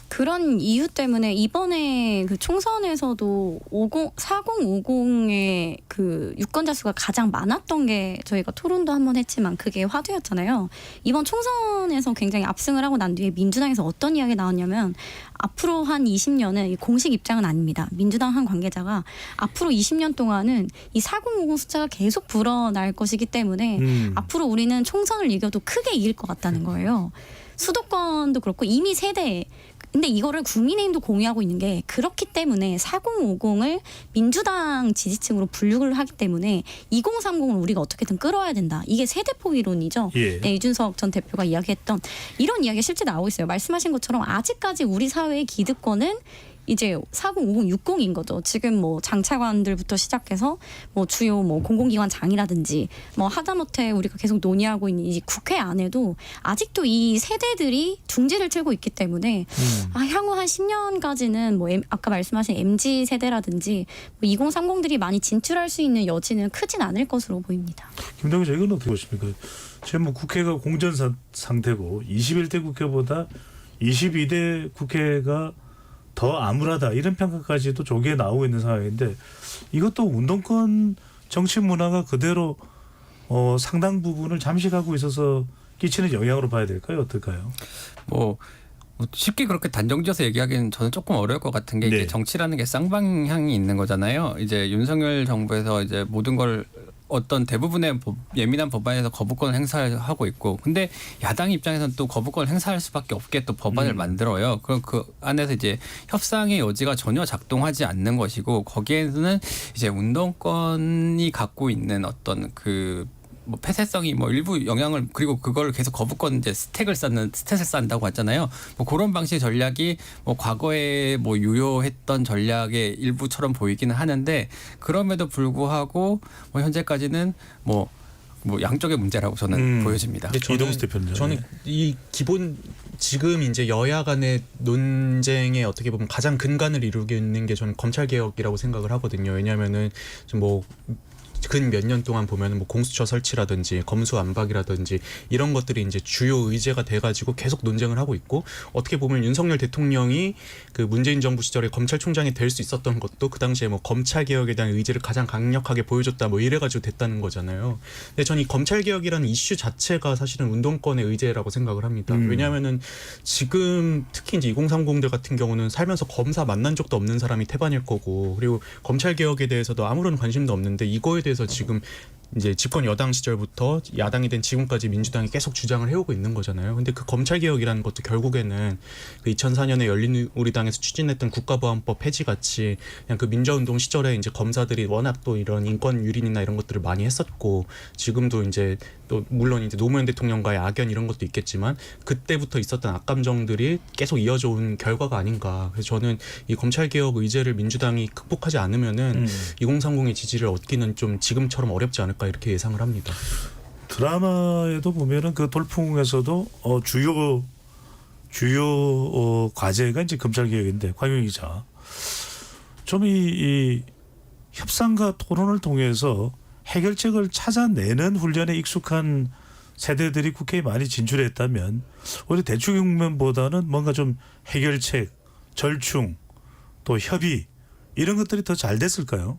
그런 이유 때문에 이번에 그 총선에서도 4050의 그 유권자 수가 가장 많았던 게 저희가 토론도 한번 했지만 그게 화두였잖아요. 이번 총선에서 굉장히 압승을 하고 난 뒤에 민주당에서 어떤 이야기가 나왔냐면 앞으로 한 20년은 공식 입장은 아닙니다. 민주당 한 관계자가 앞으로 20년 동안은 이 4050 숫자가 계속 불어날 것이기 때문에 앞으로 우리는 총선을 이겨도 크게 이길 것 같다는 거예요. 수도권도 그렇고 이미 세대, 근데 이거를 국민의힘도 공유하고 있는 게 그렇기 때문에 4050을 민주당 지지층으로 분류를 하기 때문에 2030을 우리가 어떻게든 끌어야 된다. 이게 세대포 이론이죠. 예. 네, 이준석 전 대표가 이야기했던 이런 이야기가 실제 나오고 있어요. 말씀하신 것처럼 아직까지 우리 사회의 기득권은 이제 4050, 60인 거죠. 지금 뭐 장차관들부터 시작해서 뭐 주요 뭐 공공기관장이라든지 뭐 하다못해 우리가 계속 논의하고 있는 이 국회 안에도 아직도 이 세대들이 둥지를 틀고 있기 때문에 향후 한 10년까지는 뭐 아까 말씀하신 MZ 세대라든지 뭐 2030들이 많이 진출할 수 있는 여지는 크진 않을 것으로 보입니다. 김동윤 기자 이건 어떻게 보십니까? 지금 뭐 국회가 공전 상태고 21대 국회보다 22대 국회가 더 암울하다 이런 평가까지도 조기에 나오고 있는 상황인데 이것도 운동권 정치 문화가 그대로 상당 부분을 잠식하고 있어서 끼치는 영향으로 봐야 될까요? 어떨까요? 뭐 쉽게 그렇게 단정지어서 얘기하기는 저는 조금 어려울 것 같은 게 네. 이제 정치라는 게 쌍방향이 있는 거잖아요. 이제 윤석열 정부에서 이제 모든 걸 어떤 대부분의 예민한 법안에서 거부권을 행사하고 있고, 근데 야당 입장에서는 또 거부권을 행사할 수밖에 없게 또 법안을 만들어요. 그럼 그 안에서 이제 협상의 여지가 전혀 작동하지 않는 것이고, 거기에는 이제 운동권이 갖고 있는 어떤 그 뭐 폐쇄성이 뭐 일부 영향을, 그리고 그걸 계속 거부권 이제 스탯을 쌓는다고 하잖아요. 뭐 그런 방식의 전략이 뭐 과거에 뭐 유효했던 전략의 일부처럼 보이기는 하는데, 그럼에도 불구하고 뭐 현재까지는 뭐 양쪽의 문제라고 저는 보여집니다. 근데 이동수 대표님. 저는 이 기본 지금 이제 여야 간의 논쟁에 어떻게 보면 가장 근간을 이루고 있는 게 저는 검찰 개혁이라고 생각을 하거든요. 왜냐하면은 좀 뭐 근 몇 년 동안 보면은 뭐 공수처 설치라든지 검수완박이라든지 이런 것들이 이제 주요 의제가 돼가지고 계속 논쟁을 하고 있고, 어떻게 보면 윤석열 대통령이 그 문재인 정부 시절에 검찰총장이 될 수 있었던 것도 그 당시에 뭐 검찰 개혁에 대한 의지를 가장 강력하게 보여줬다 뭐 이래가지고 됐다는 거잖아요. 근데 저는 이 검찰 개혁이라는 이슈 자체가 사실은 운동권의 의제라고 생각을 합니다. 왜냐하면은 지금 특히 이제 2030들 같은 경우는 살면서 검사 만난 적도 없는 사람이 태반일 거고, 그리고 검찰 개혁에 대해서도 아무런 관심도 없는데 이거에 대해서 지금 이제 집권 여당 시절부터 야당이 된 지금까지 민주당이 계속 주장을 해오고 있는 거잖아요. 근데 그 검찰 개혁이라는 것도 결국에는 그 2004년에 열린우리당에서 추진했던 국가보안법 폐지 같이 그냥 그 민주화운동 시절에 이제 검사들이 워낙 또 이런 인권 유린이나 이런 것들을 많이 했었고, 지금도 이제 또 물론 이제 노무현 대통령과의 악연 이런 것도 있겠지만 그때부터 있었던 악감정들이 계속 이어져 온 결과가 아닌가. 그래서 저는 이 검찰 개혁 의제를 민주당이 극복하지 않으면은 2030의 지지를 얻기는 좀 지금처럼 어렵지 않을까 이렇게 예상을 합니다. 드라마에도 보면은 그 돌풍에서도 주요 과제가 이제 검찰 개혁인데, 광영 기자, 좀 이 협상과 토론을 통해서 해결책을 찾아내는 훈련에 익숙한 세대들이 국회에 많이 진출했다면 오히려 대충면보다는 뭔가 좀 해결책, 절충, 또 협의 이런 것들이 더 잘 됐을까요?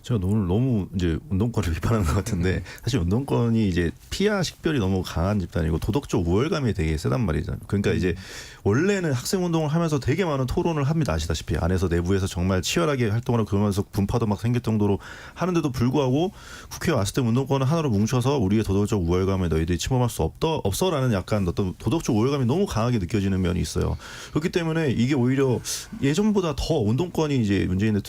제가 오늘 너무 이제 운동권을 비판하는 것 같은데, 사실 운동권이 이제 피하 식별이 너무 강한 집단이고 도덕적 우월감이 되게 세단 말이죠. 그러니까 이제 원래는 학생 운동을 하면서 되게 많은 토론을 합니다. 아시다시피 안에서 내부에서 정말 치열하게 활동을 하고, 그러면서 분파도 막 생길 정도로 하는데도 불구하고 국회에 왔을 때 운동권을 하나로 뭉쳐서 우리의 도덕적 우월감에 너희들이 침범할 수 없어라는 약간 어떤 도덕적 우월감이 너무 강하게 느껴지는 면이 있어요. 그렇기 때문에 이게 오히려 예전보다 더 운동권이 이제 문재인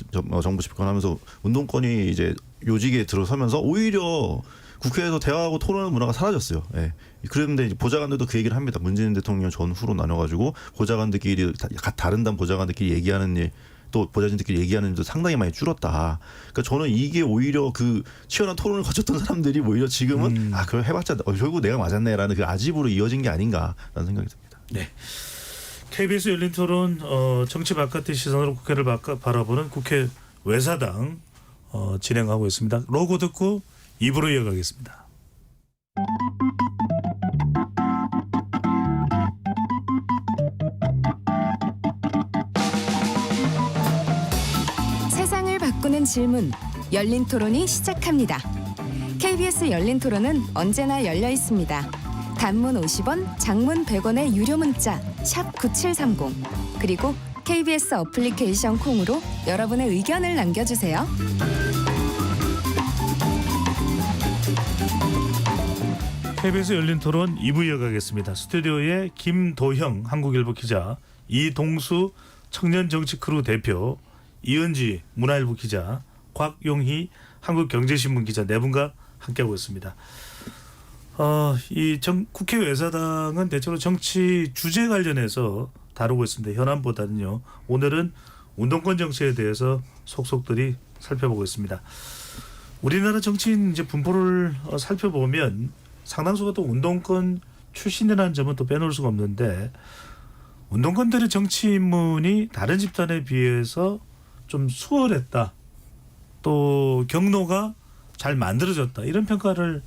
정부 집권하면서 운동권이 이제 요직에 들어서면서 오히려 국회에서 대화하고 토론하는 문화가 사라졌어요. 예. 그런데 이제 보좌관들도 그 얘기를 합니다. 문재인 대통령 전후로 나눠가지고 보좌관들끼리 다른 당 보좌관들끼리 얘기하는 일, 또 보좌진들끼리 얘기하는 일도 상당히 많이 줄었다. 그러니까 저는 이게 오히려 그 치열한 토론을 거쳤던 사람들이 오히려 지금은 그걸 해봤자 결국 내가 맞았네라는 그 아집으로 이어진 게 아닌가라는 생각이 듭니다. 네. KBS 열린 토론 정치 바깥의 시선으로 국회를 바라보는 국회 외사당 진행하고 있습니다. 로고 듣고 2부로 이어가겠습니다. 세상을 바꾸는 질문, 열린 토론이 시작합니다. KBS 열린 토론은 언제나 열려 있습니다. 단문 50원, 장문 100원의 유료 문자 샵 9730, 그리고 KBS 어플리케이션 콩으로 여러분의 의견을 남겨주세요. KBS 열린 토론 2부 이어가겠습니다. 스튜디오에 김도형 한국일보 기자, 이동수 청년정치크루 대표, 이은지 문화일보 기자, 곽용희 한국경제신문 기자 네 분과 함께하고 있습니다. 국회 외사당은 대체로 정치 주제 관련해서 다루고 있습니다. 현안보다는요. 오늘은 운동권 정치에 대해서 속속들이 살펴보고 있습니다. 우리나라 정치인 이제 분포를 살펴보면 상당수가 또 운동권 출신이라는 점은 또 빼놓을 수가 없는데, 운동권들의 정치 입문이 다른 집단에 비해서 좀 수월했다, 또 경로가 잘 만들어졌다, 이런 평가를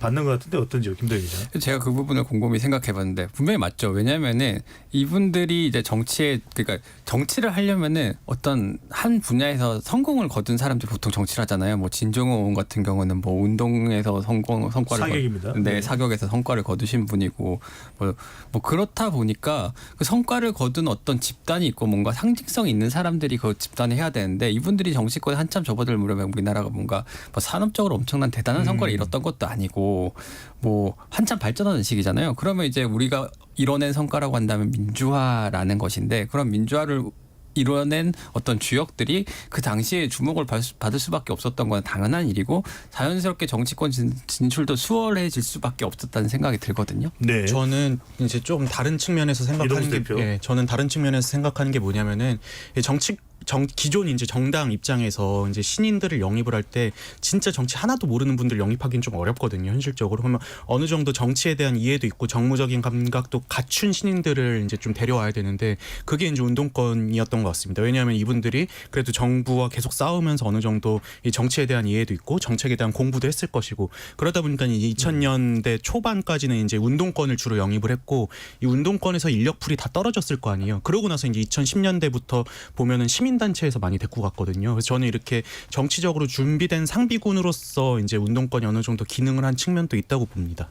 받는 것 같은데 어떤지요, 김도희 기자? 제가 그 부분을 곰곰이 생각해봤는데 분명히 맞죠. 왜냐하면은 이분들이 이제 그러니까 정치를 하려면은 어떤 한 분야에서 성공을 거둔 사람들이 보통 정치를 하잖아요. 뭐 진종호 의원 같은 경우는 뭐 운동에서 성과를 사격입니다. 네, 사격에서 성과를 거두신 분이고 뭐 그렇다 보니까 그 성과를 거둔 어떤 집단이 있고 뭔가 상징성이 있는 사람들이 그 집단을 해야 되는데 이분들이 정치권에 한참 접어들 무렵에 우리나라가 뭔가 뭐 산업적으로 엄청난 대단한 성과를 이뤘던 것도 아니고 뭐 한참 발전하는 시기잖아요. 그러면 이제 우리가 이뤄낸 성과라고 한다면 민주화라는 것인데 그런 민주화를 이뤄낸 어떤 주역들이 그 당시에 주목을 받을 수밖에 없었던 건 당연한 일이고 자연스럽게 정치권 진출도 수월해질 수밖에 없었다는 생각이 들거든요. 네. 저는 이제 좀 다른 측면에서 생각하는 게, 대표. 저는 다른 측면에서 생각하는 게 뭐냐면은 기존 이제 정당 입장에서 이제 신인들을 영입을 할 때 진짜 정치 하나도 모르는 분들 영입하기는 좀 어렵거든요, 현실적으로. 그러면 어느 정도 정치에 대한 이해도 있고 정무적인 감각도 갖춘 신인들을 이제 좀 데려와야 되는데 그게 이제 운동권이었던 것 같습니다. 왜냐하면 이분들이 그래도 정부와 계속 싸우면서 어느 정도 이 정치에 대한 이해도 있고 정책에 대한 공부도 했을 것이고 그러다 보니까 이 2000년대 초반까지는 이제 운동권을 주로 영입을 했고 이 운동권에서 인력풀이 다 떨어졌을 거 아니에요. 그러고 나서 이제 2010년대부터 보면은 시민단체에서 많이 데리고 갔거든요. 그래서 저는 이렇게 정치적으로 준비된 상비군으로서 이제 운동권이 어느 정도 기능을 한 측면도 있다고 봅니다.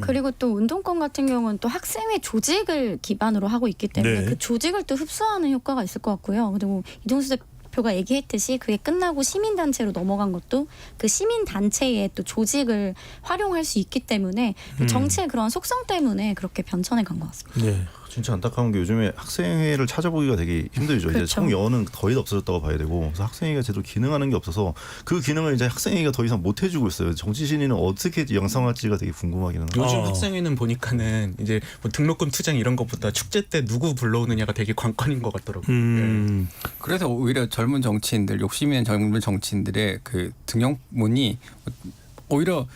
그리고 또 운동권 같은 경우는 또 학생회 조직을 기반으로 하고 있기 때문에 네. 그 조직을 또 흡수하는 효과가 있을 것 같고요. 그리고 이동수 대표가 얘기했듯이 그게 끝나고 시민단체로 넘어간 것도 그 시민단체의 또 조직을 활용할 수 있기 때문에 그 정치의 그런 속성 때문에 그렇게 변천해 간 것 같습니다. 네. 진짜 안타까운 게 요즘에 학생회를 찾아보기가 되게 힘들죠. 이제 그렇죠. 총연은 거의 다 없어졌다고 봐야 되고 그래서 학생회가 제대로 기능하는 게 없어서 그 기능을 이제 학생회가 더 이상 못 해주고 있어요. 정치 신인은 어떻게 양성할지가 되게 궁금하기는 해요. 요즘 학생회는 보니까는 이제 뭐 등록금 투쟁 이런 것보다 축제 때 누구 불러오느냐가 되게 관건인 것 같더라고요. 그래서 오히려 젊은 정치인들, 욕심 있는 젊은 정치인들의 그 등용문이 오히려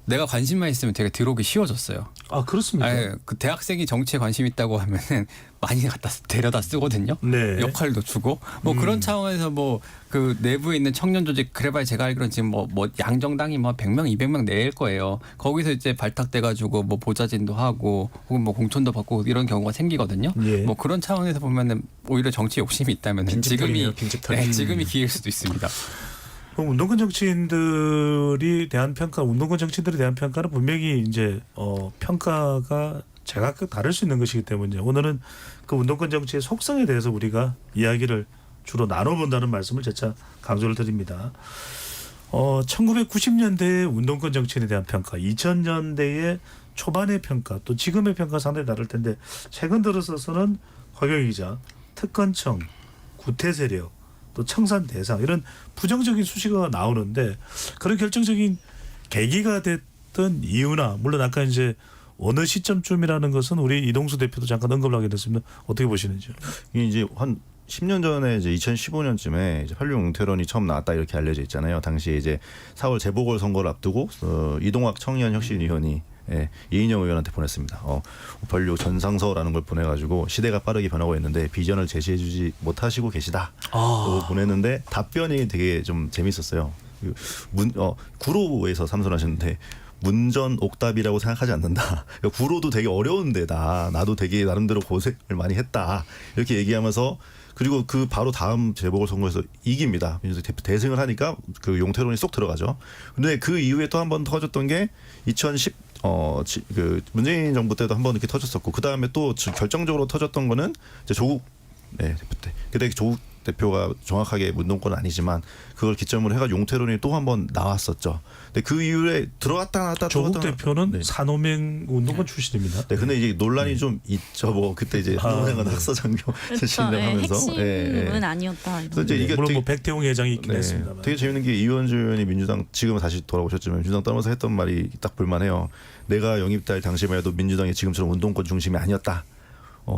내가 관심만 있으면 되게 들어오기 쉬워졌어요. 아, 그렇습니까? 아예 그 대학생이 정치에 관심 있다고 하면은 많이 갖다 데려다 쓰거든요. 네. 역할도 주고 뭐 그런 차원에서 뭐 그 내부에 있는 청년 조직 그래봐야 제가 알기로는 지금 뭐 양정당이 뭐 100명, 200명 낼 거예요. 거기서 이제 발탁돼 가지고 뭐 보좌진도 하고 혹은 뭐 공천도 받고 이런 경우가 생기거든요. 예. 뭐 그런 차원에서 보면은 오히려 정치 욕심이 있다면 빈집털이네요, 빈집털이. 지금이 기회일 수도 있습니다. 그럼 운동권 정치인들이 대한 평가, 운동권 정치인들에 대한 평가는 분명히 이제 평가가 제각각 다를 수 있는 것이기 때문에 오늘은 그 운동권 정치의 속성에 대해서 우리가 이야기를 주로 나눠본다는 말씀을 재차 강조를 드립니다. 1990년대의 운동권 정치인에 대한 평가, 2000년대의 초반의 평가, 또 지금의 평가 상당히 다를 텐데 최근 들어서는 허경희 기자, 특권청, 구태세력, 또 청산 대상 이런 부정적인 수식어가 나오는데 그런 결정적인 계기가 됐던 이유나 물론 아까 이제 어느 시점쯤이라는 것은 우리 이동수 대표도 잠깐 언급을 하게 됐습니다. 어떻게 보시는지요? 이게 이제 한 10년 전에 이제 2015년쯤에 이제 한류 용태론이 처음 나왔다 이렇게 알려져 있잖아요. 당시에 이제 4월 재보궐 선거를 앞두고 이동학 청년혁신위원이 이인영 의원한테 보냈습니다. 586 전상서라는 걸 보내가지고 시대가 빠르게 변하고 있는데 비전을 제시해주지 못하시고 계시다. 보냈는데 답변이 되게 좀 재밌었어요. 구로에서 삼선하셨는데 문전 옥답이라고 생각하지 않는다. 구로도 되게 어려운 데다. 나도 되게 나름대로 고생을 많이 했다. 이렇게 얘기하면서 그리고 그 바로 다음 재보궐선거에서 이깁니다. 민주당 대표 대승을 하니까 그 용태론이 쏙 들어가죠. 근데 그 이후에 또 한 번 터졌던 게 2010 그 문재인 정부 때도 한 번 이렇게 터졌었고 그 다음에 또 결정적으로 터졌던 거는 이제 조국 대표 때. 그때 조국 대표가 정확하게 운동권은 아니지만 그걸 기점으로 해가 용태론이 또 한 번 나왔었죠. 근데 그 이후에 들어갔다 나왔다 조국 들어갔다 대표는 네. 산호맹 운동권 출신입니다. 네, 근데 이제 논란이 좀 있죠. 뭐 그때 이제 한동훈은 학사장교 출신이라고 하면서 핵심은 아니었다. 그래서 이제 이게 물론 되게, 뭐 백태웅 회장이 있긴 했습니다. 되게 재밌는 게 이원주 의원이 민주당 지금은 다시 돌아오셨지만 민주당 떠나서 했던 말이 딱 볼만해요. 내가 영입될 당시만 해도 민주당이 지금처럼 운동권 중심이 아니었다.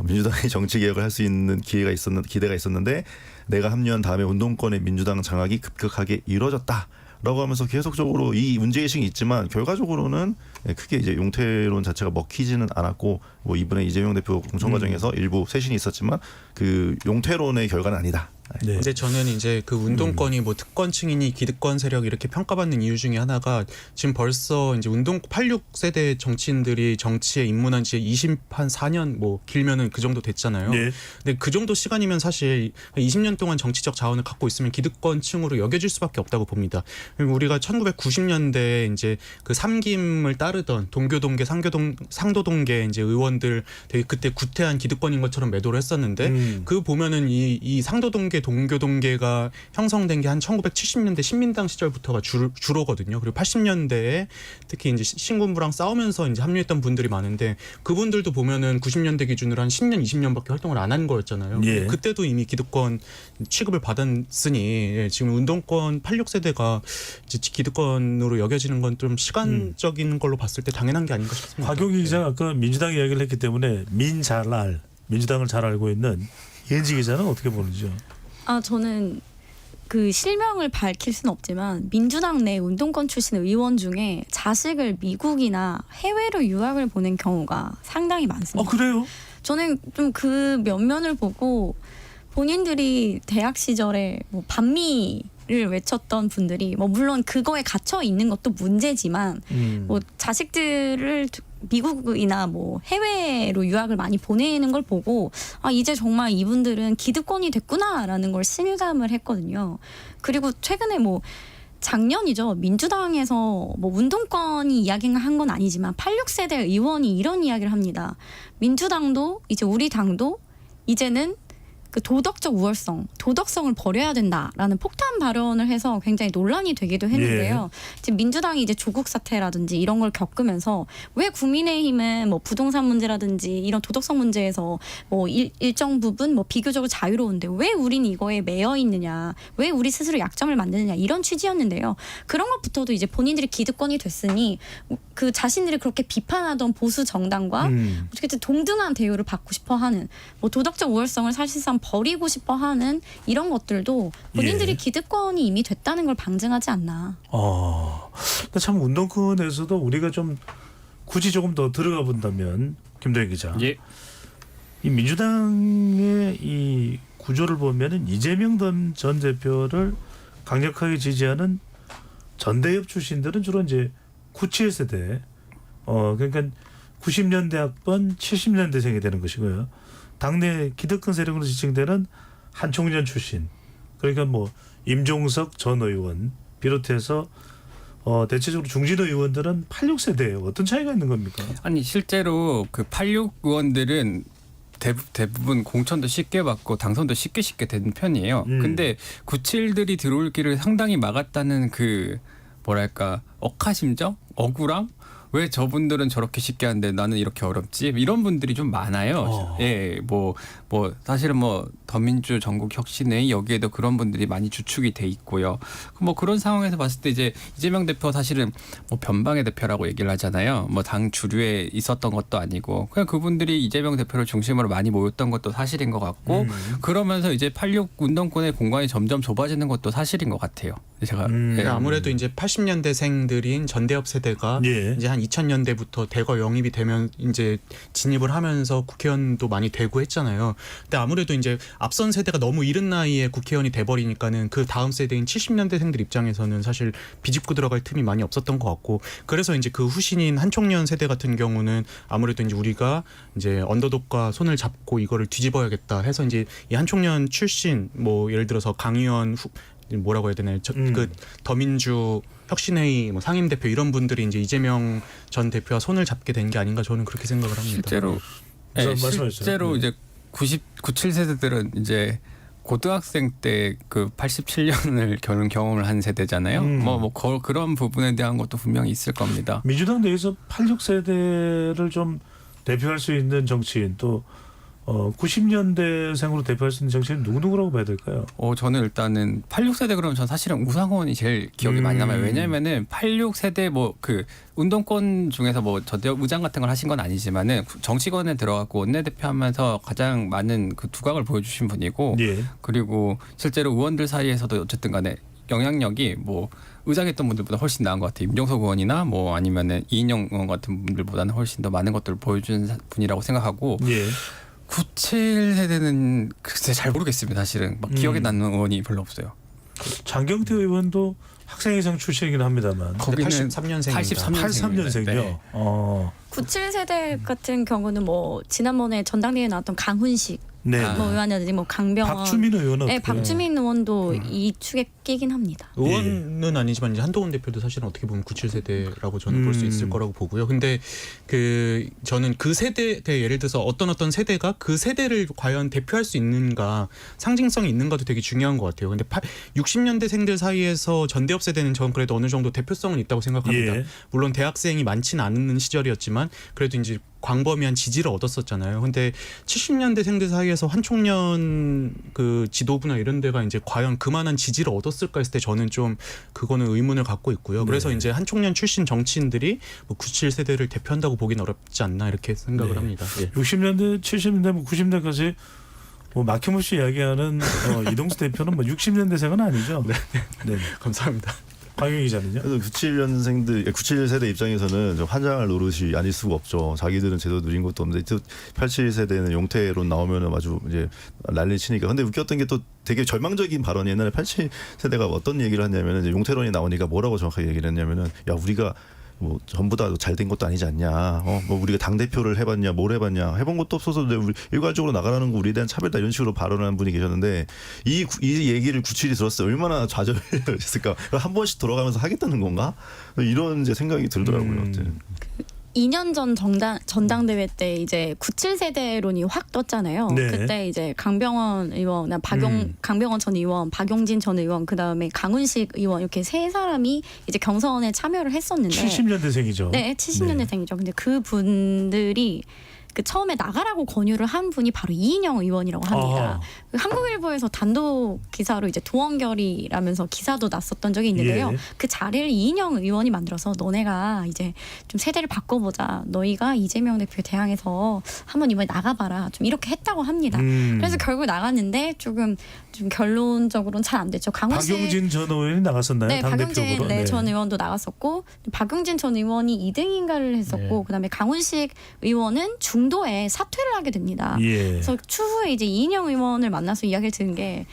민주당이 정치 개혁을 할 수 있는 기대가 있었는데 내가 합류한 다음에 운동권의 민주당 장악이 급격하게 이루어졌다라고 하면서 계속적으로 이 문제의식이 있지만 결과적으로는 크게 이제 용태론 자체가 먹히지는 않았고 뭐 이번에 이재명 대표 공천 과정에서 일부 쇄신이 있었지만 그 용태론의 결과는 아니다. 네. 근데 저는 이제 그 운동권이 뭐 특권층이니 기득권 세력 이렇게 평가받는 이유 중에 하나가 지금 벌써 이제 86세대 정치인들이 정치에 입문한 지 24년 뭐 길면은 그 정도 됐잖아요. 네. 근데 그 정도 시간이면 사실 20년 동안 정치적 자원을 갖고 있으면 기득권층으로 여겨질 수밖에 없다고 봅니다. 우리가 1990년대에 이제 그 삼김을 따르던 동교동계, 상도동계 이제 의원들 되게 그때 구태한 기득권인 것처럼 매도를 했었는데 그 보면은 이 상도동계, 동교동계가 형성된 게 한 1970년대 신민당 시절부터가 주로거든요. 그리고 80년대에 특히 이제 신군부랑 싸우면서 이제 합류했던 분들이 많은데 그분들도 보면은 90년대 기준으로 한 10년, 20년밖에 활동을 안 한 거였잖아요. 예. 그때도 이미 기득권 취급을 받았으니 지금 운동권 86세대가 기득권으로 여겨지는 건 좀 시간적인 걸로 봤을 때 당연한 게 아닌가 싶습니다. 곽용기 기자가 아까 민주당 이야기를 했기 때문에 민주당을 잘 알고 있는 이은지 기자는 어떻게 보는지요? 저는 그 실명을 밝힐 수는 없지만 민주당 내 운동권 출신 의원 중에 자식을 미국이나 해외로 유학을 보낸 경우가 상당히 많습니다. 그래요? 저는 좀 그 면면을 보고 본인들이 대학 시절에 뭐 반미를 외쳤던 분들이 뭐 물론 그거에 갇혀 있는 것도 문제지만 뭐 자식들을 미국이나 뭐 해외로 유학을 많이 보내는 걸 보고 이제 정말 이분들은 기득권이 됐구나라는 걸 실감을 했거든요. 그리고 최근에 뭐 작년이죠. 민주당에서 뭐 운동권이 이야기한 건 아니지만 86세대 의원이 이런 이야기를 합니다. 민주당도 이제 우리 당도 이제는 그 도덕적 우월성, 도덕성을 버려야 된다라는 폭탄 발언을 해서 굉장히 논란이 되기도 했는데요. 지금 민주당이 이제 조국 사태라든지 이런 걸 겪으면서 왜 국민의힘은 뭐 부동산 문제라든지 이런 도덕성 문제에서 뭐 일정 부분 뭐 비교적으로 자유로운데 왜 우린 이거에 매여 있느냐, 왜 우리 스스로 약점을 만드느냐 이런 취지였는데요. 그런 것부터도 이제 본인들이 기득권이 됐으니 그 자신들이 그렇게 비판하던 보수 정당과 어떻게든 동등한 대우를 받고 싶어하는 뭐 도덕적 우월성을 사실상 버리고 싶어하는 이런 것들도 본인들이 기득권이 이미 됐다는 걸 방증하지 않나. 근데 참 운동권에서도 우리가 좀 굳이 조금 더 들어가 본다면 김도현 기자, 예. 이 민주당의 이 구조를 보면은 이재명 전 대표를 강력하게 지지하는 전대협 출신들은 주로 이제 97세대, 그러니까 90년대 학번 70년대생이 되는 것이고요. 당내 기득권 세력으로 지칭되는 한총련 출신, 그러니까 뭐 임종석 전 의원 비롯해서 대체적으로 중진 의원들은 86세대예요. 어떤 차이가 있는 겁니까? 아니 실제로 그 86 의원들은 대부분 공천도 쉽게 받고 당선도 쉽게 된 편이에요. 근데 97들이 들어올 길을 상당히 막았다는 그 뭐랄까 억하심정? 억울함? 왜 저분들은 저렇게 쉽게 하는데 나는 이렇게 어렵지? 이런 분들이 좀 많아요. 예, 뭐 사실은 뭐 더민주 전국혁신회 여기에도 그런 분들이 많이 주축이 돼 있고요. 뭐 그런 상황에서 봤을 때 이제 이재명 대표 사실은 뭐 변방의 대표라고 얘기를 하잖아요. 뭐 당 주류에 있었던 것도 아니고 그냥 그분들이 이재명 대표를 중심으로 많이 모였던 것도 사실인 것 같고 그러면서 이제 86 운동권의 공간이 점점 좁아지는 것도 사실인 것 같아요. 제가 아무래도 이제 80년대생들인 전대협 세대가 이제 한 2000년대부터 대거 영입이 되면 이제 진입을 하면서 국회의원도 많이 되고 했잖아요. 근데 아무래도 이제 앞선 세대가 너무 이른 나이에 국회의원이 돼버리니까는 그 다음 세대인 70년대생들 입장에서는 사실 비집고 들어갈 틈이 많이 없었던 것 같고 그래서 이제 그 후신인 한총련 세대 같은 경우는 아무래도 이제 우리가 이제 언더독과 손을 잡고 이거를 뒤집어야겠다 해서 이제 이 한총련 출신 뭐 예를 들어서 강의원 뭐라고 해야 되나요? 그 더민주 혁신회의 뭐 상임대표 이런 분들이 이제 이재명 전 대표와 손을 잡게 된 게 아닌가 저는 그렇게 생각을 합니다. 실제로 이제 97세대들은 이제 고등학생 때 그 87년을 경험을 한 세대잖아요. 그런 부분에 대한 것도 분명히 있을 겁니다. 민주당 내에서 86세대를 좀 대표할 수 있는 정치인 또 90년대생으로 대표할 수 있는 정치인 누구라고 봐야 될까요? 저는 일단은 86세대 그러면 전 사실은 우상호원이 제일 기억이 많이 남아요. 왜냐면은 86세대 뭐 그 운동권 중에서 뭐 전대협 의장 같은 걸 하신 건 아니지만은 정치권에 들어갔고 원내대표하면서 가장 많은 그 두각을 보여주신 분이고 그리고 실제로 의원들 사이에서도 어쨌든 간에 영향력이 뭐 의장했던 분들보다 훨씬 나은 것 같아요. 임종석 의원이나 뭐 아니면은 이인영 의원 같은 분들보다는 훨씬 더 많은 것들을 보여준 분이라고 생각하고 97 세대는 글쎄 잘 모르겠습니다. 사실은 막 기억에 남는 의원이 별로 없어요. 장경태 의원도 학생회장 출신이긴 합니다만 거기는 83년생입니다. 83년생이요. 네. 97세대 같은 경우는 뭐 지난번에 전당대회에 나왔던 강훈식 네. 뭐 의원이라든지 뭐 강병원, 박주민 의원은 네, 어때요? 박주민 의원도 이 축에 끼긴 합니다. 의원은 아니지만 이제 한동훈 대표도 사실은 어떻게 보면 97세대라고 저는 볼 수 있을 거라고 보고요. 근데 저는 그 세대, 예를 들어서 어떤 세대가 그 세대를 과연 대표할 수 있는가, 상징성이 있는가도 되게 중요한 것 같아요. 근데 60년대생들 사이에서 전대협 세대는 저는 그래도 어느 정도 대표성은 있다고 생각합니다. 예. 물론 대학생이 많지는 않은 시절이었지만 그래도 이제 광범위한 지지를 얻었었잖아요. 근데 70년대생들 사이에서 한총련 그 지도부나 이런 데가 이제 과연 그만한 지지를 얻었을까 했을 때 저는 좀 그거는 의문을 갖고 있고요. 그래서 네. 이제 한총련 출신 정치인들이 뭐 97세대를 대표한다고 보긴 어렵지 않나 이렇게 생각을 네. 합니다. 예. 60년대, 70년대, 뭐 90년대까지 뭐 막힘없이 이야기하는 이동수 대표는 뭐 60년대생은 아니죠. 네. 감사합니다. 황영 기자는요? 그래서 97년생들, 97세대 입장에서는 좀 환장할 노릇이 아닐 수가 없죠. 자기들은 제대로 누린 것도 없는데 또 87세대는 용태론 나오면은 아주 이제 난리 치니까. 근데 웃겼던 게 또 되게 절망적인 발언이 옛날에 87세대가 어떤 얘기를 했냐면은 이제 용태론이 나오니까 뭐라고 정확하게 얘기를 했냐면은 야 우리가 뭐 전부 다 잘 된 것도 아니지 않냐. 뭐 우리가 당 대표를 해봤냐, 뭘 해봤냐, 해본 것도 없어서 우리 일괄적으로 나가라는 거 우리에 대한 차별다 이런 식으로 발언하는 분이 계셨는데 이 얘기를 97이 들었을 때 얼마나 좌절했을까. 한 번씩 돌아가면서 하겠다는 건가? 이런 이제 생각이 들더라고요. 2년 전 전당대회 때 이제 97세대론이 확 떴잖아요. 네. 그때 이제 강병원 의원, 강병원 전 의원, 박용진 전 의원, 그 다음에 강훈식 의원 이렇게 세 사람이 이제 경선에 참여를 했었는데 70년대생이죠. 네, 70년대생이죠. 근데 그 분들이 그 처음에 나가라고 권유를 한 분이 바로 이인영 의원이라고 합니다. 그 한국일보에서 단독 기사로 이제 도원결이라면서 기사도 났었던 적이 있는데요. 예. 그 자리를 이인영 의원이 만들어서 너네가 이제 좀 세대를 바꿔보자. 너희가 이재명 대표에 대항해서 한번 이번에 나가봐라. 좀 이렇게 했다고 합니다. 그래서 결국 나갔는데 좀 결론적으로는 잘 안 됐죠. 박용진 전 의원이 나갔었나요? 네, 박용진 당대표로? 전 의원도 나갔었고 박용진 전 의원이 2등인가를 했었고 네. 그다음에 강훈식 의원은 중도에 사퇴를 하게 됩니다. 예. 그래서 추후에 이제 이인영 의원을 만나서 이야기를 들은 게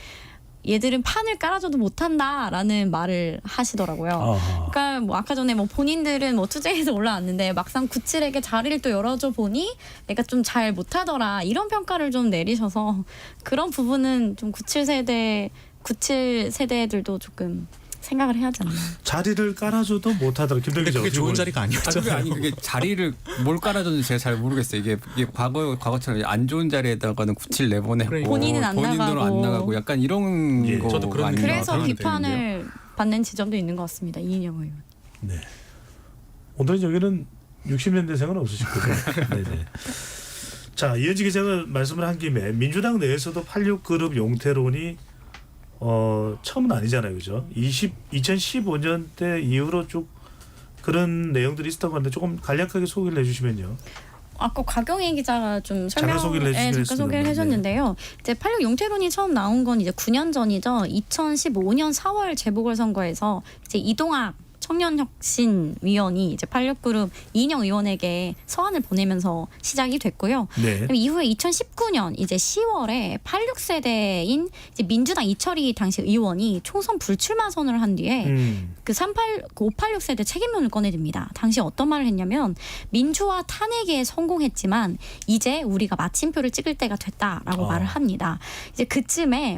얘들은 판을 깔아줘도 못한다라는 말을 하시더라고요. 아하. 그러니까 뭐 아까 전에 뭐 본인들은 뭐 투쟁에서 올라왔는데 막상 97에게 자리를 또 열어줘 보니 내가 좀 잘 못하더라 이런 평가를 좀 내리셔서 그런 부분은 좀 97세대들도 조금 생각을 해야 하지 않나. 자리를 깔아줘도 못하더라. 김동기 근데 기자. 그게 어떻게 좋은 보세요? 자리가 아니었잖아요. 그게 자리를 뭘 깔아줬는지 제가 잘 모르겠어요. 이게 과거처럼 안 좋은 자리에다가는 97 내보내고 그러니까. 본인은 안 본인도 안 나가고 약간 이런 예, 거 저도 그런 아닌가 그래서 생각이 비판을 받는 지점도 있는 것 같습니다. 이인영 의원. 네. 오늘은 여기는 60년대생은 없으실 거죠. 네네. 자, 이현지 기자가 말씀을 한 김에 민주당 내에서도 86그룹 용태론이 처음은 아니잖아요, 그죠? 2015년 때 이후로 쭉 그런 내용들이 있었다고 하는데 조금 간략하게 소개를 해주시면요. 아까 곽영희 기자가 좀 잠깐 소개를 해주시긴 잠깐 소개를 했습니다. 해줬는데요. 이제 86 용태론이 처음 나온 건 이제 9년 전이죠. 2015년 4월 재보궐선거에서 이제 이동학 청년혁신위원이 이제 86그룹 이인영 의원에게 서한을 보내면서 시작이 됐고요. 네. 그럼 이후에 2019년 이제 10월에 86세대인 이제 민주당 이철희 당시 의원이 총선 불출마 선언을 한 뒤에 그 586 세대 책임론을 꺼내듭니다. 당시 어떤 말을 했냐면 민주화 탄핵에 성공했지만 이제 우리가 마침표를 찍을 때가 됐다라고 말을 합니다. 이제 그쯤에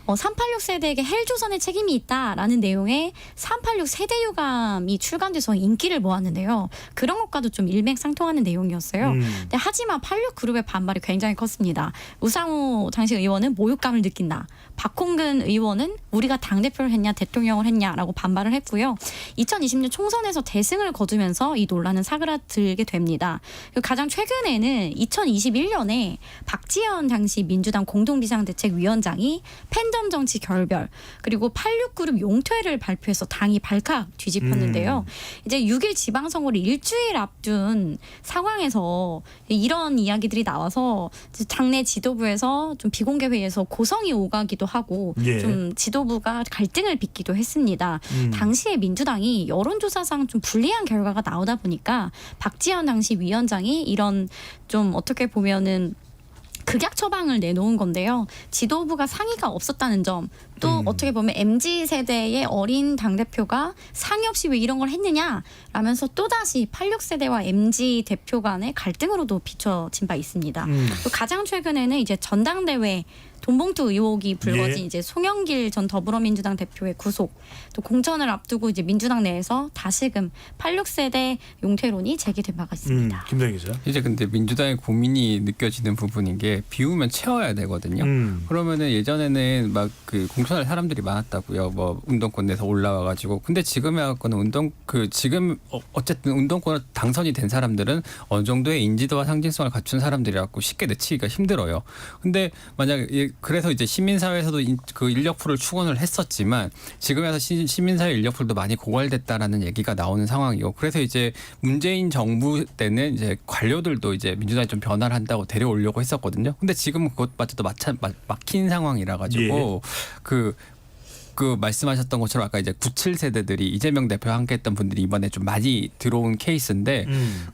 386 세대에게 헬조선의 책임이 있다라는 내용의 386 세대 유감이 출간돼서 인기를 모았는데요. 그런 것과도 좀 일맥상통하는 내용이었어요. 근데 하지만 86 그룹의 반발이 굉장히 컸습니다. 우상호 당시 의원은 모욕감을 느낀다. 박홍근 의원은 우리가 당대표를 했냐 대통령을 했냐라고 반발을 했고요. 2020년 총선에서 대승을 거두면서 이 논란은 사그라들게 됩니다. 그리고 가장 최근에는 2021년에 박지원 당시 민주당 공동비상대책위원장이 팬덤 정치 결별 그리고 86그룹 용퇴를 발표해서 당이 발칵 뒤집혔는데요. 이제 6일 지방선거를 일주일 앞둔 상황에서 이런 이야기들이 나와서 당내 지도부에서 좀 비공개 회의에서 고성이 오가기도 하고 예. 좀 지도부가 갈등을 빚기도 했습니다. 당시에 민주당이 여론조사상 좀 불리한 결과가 나오다 보니까 박지원 당시 위원장이 이런 좀 어떻게 보면은 극약 처방을 내놓은 건데요. 지도부가 상의가 없었다는 점, 또 어떻게 보면 MZ 세대의 어린 당대표가 상의 없이 왜 이런 걸 했느냐 라면서 또다시 86세대와 MZ 대표 간의 갈등으로도 비춰진 바 있습니다. 또 가장 최근에는 이제 전당대회 돈봉투 의혹이 불거진 예. 이제 송영길 전 더불어민주당 대표의 구속, 또 공천을 앞두고 이제 민주당 내에서 다시금 86세대 용퇴론이 제기된 바가 있습니다. 김대희 기자. 이제 근데 민주당의 고민이 느껴지는 부분인 게 비우면 채워야 되거든요. 그러면은 예전에는 막 그 공천할 사람들이 많았다고요. 뭐 운동권 내서 올라와가지고. 근데 지금에 갖고는 지금 어쨌든 운동권 당선이 된 사람들은 어느 정도의 인지도와 상징성을 갖춘 사람들이라고 쉽게 내치기가 힘들어요. 근데 만약 그래서 이제 시민사회에서도 그 인력풀을 축원을 했었지만 지금에서 시민사회 인력풀도 많이 고갈됐다라는 얘기가 나오는 상황이고, 그래서 이제 문재인 정부 때는 이제 관료들도 이제 민주당이 좀 변화를 한다고 데려오려고 했었거든요. 근데 지금은 그것마저도 막힌 상황이라 가지고 그 말씀하셨던 것처럼 아까 이제 97세대들이 이재명 대표와 함께했던 분들이 이번에 좀 많이 들어온 케이스인데,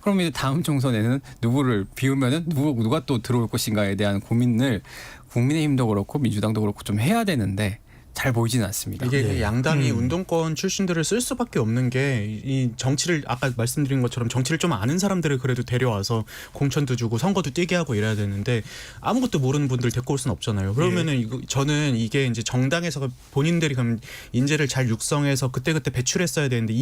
그럼 이제 다음 총선에는 누구를 비우면은 누가 또 들어올 것인가에 대한 고민을 국민의힘도 그렇고 민주당도 그렇고 좀 해야 되는데 잘 보이지는 않습니다. 이게 양당이 운동권 출신들을 쓸 수밖에 없는 게 이 정치를 아까 말씀드린 것처럼 정치를 좀 아는 사람들을 그래도 데려와서 공천도 주고 선거도 뛰게 하고 이래야 되는데 아무것도 모르는 분들 데리고 올 수는 없잖아요. 그러면은 저는 이게 이제 정당에서 본인들이 그럼 인재를 잘 육성해서 그때그때 배출했어야 되는데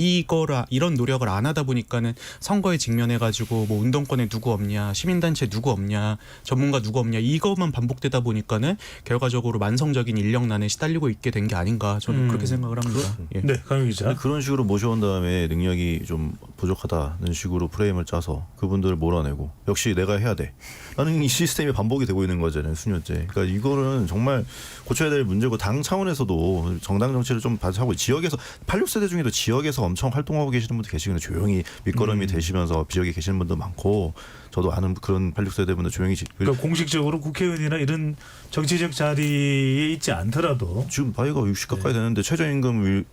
이런 노력을 안 하다 보니까는 선거에 직면해가지고 뭐 운동권에 누구 없냐, 시민단체 누구 없냐, 전문가 누구 없냐 이것만 반복되다 보니까는 결과적으로 만성적인 인력난에 시달리고 있게 된 게 아닌가 저는 그렇게 생각을 합니다. 예. 네, 강윤 기자. 그런 식으로 모셔온 다음에 능력이 좀 부족하다는 식으로 프레임을 짜서 그분들을 몰아내고 역시 내가 해야 돼 라는 이 시스템이 반복이 되고 있는 거잖아요, 수년째. 그러니까 이거는 정말 고쳐야 될 문제고, 당 차원에서도 정당 정치를 좀 하고, 지역에서 86세대 중에도 지역에서 엄청 활동하고 계시는 분들 계시거든요. 조용히 밑거름이 되시면서 지역에 계시는 분도 많고, 저도 아는 그런 86세대 분들 조용히 그러니까 공식적으로 국회의원이나 이런 정치적 자리에 있지 않더라도 지금 나이가 60 가까이 되는데 최저임금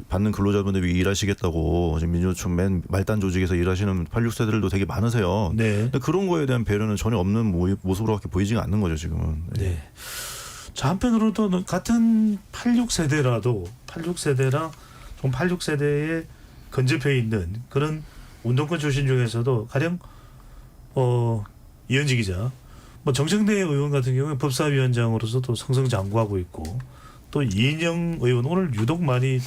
받는 근로자분들이 일하시겠다고 지금 민주노총 맨 말단 조직에서 일하시는 86세대들도 되게 많으세요. 네. 근데 그런 거에 대한 배려는 전혀 없는 모습으로밖에 보이지가 않는 거죠, 지금은. 네. 자, 한편으로도 같은 86세대라도 86세대랑 좀 86세대에 근접해 있는 그런 운동권 출신 중에서도 가령 이현지 기자, 뭐 정청래 의원 같은 경우에 법사위원장으로서도 승승장구하고 있고, 또 이인영 의원 오늘 유독 많이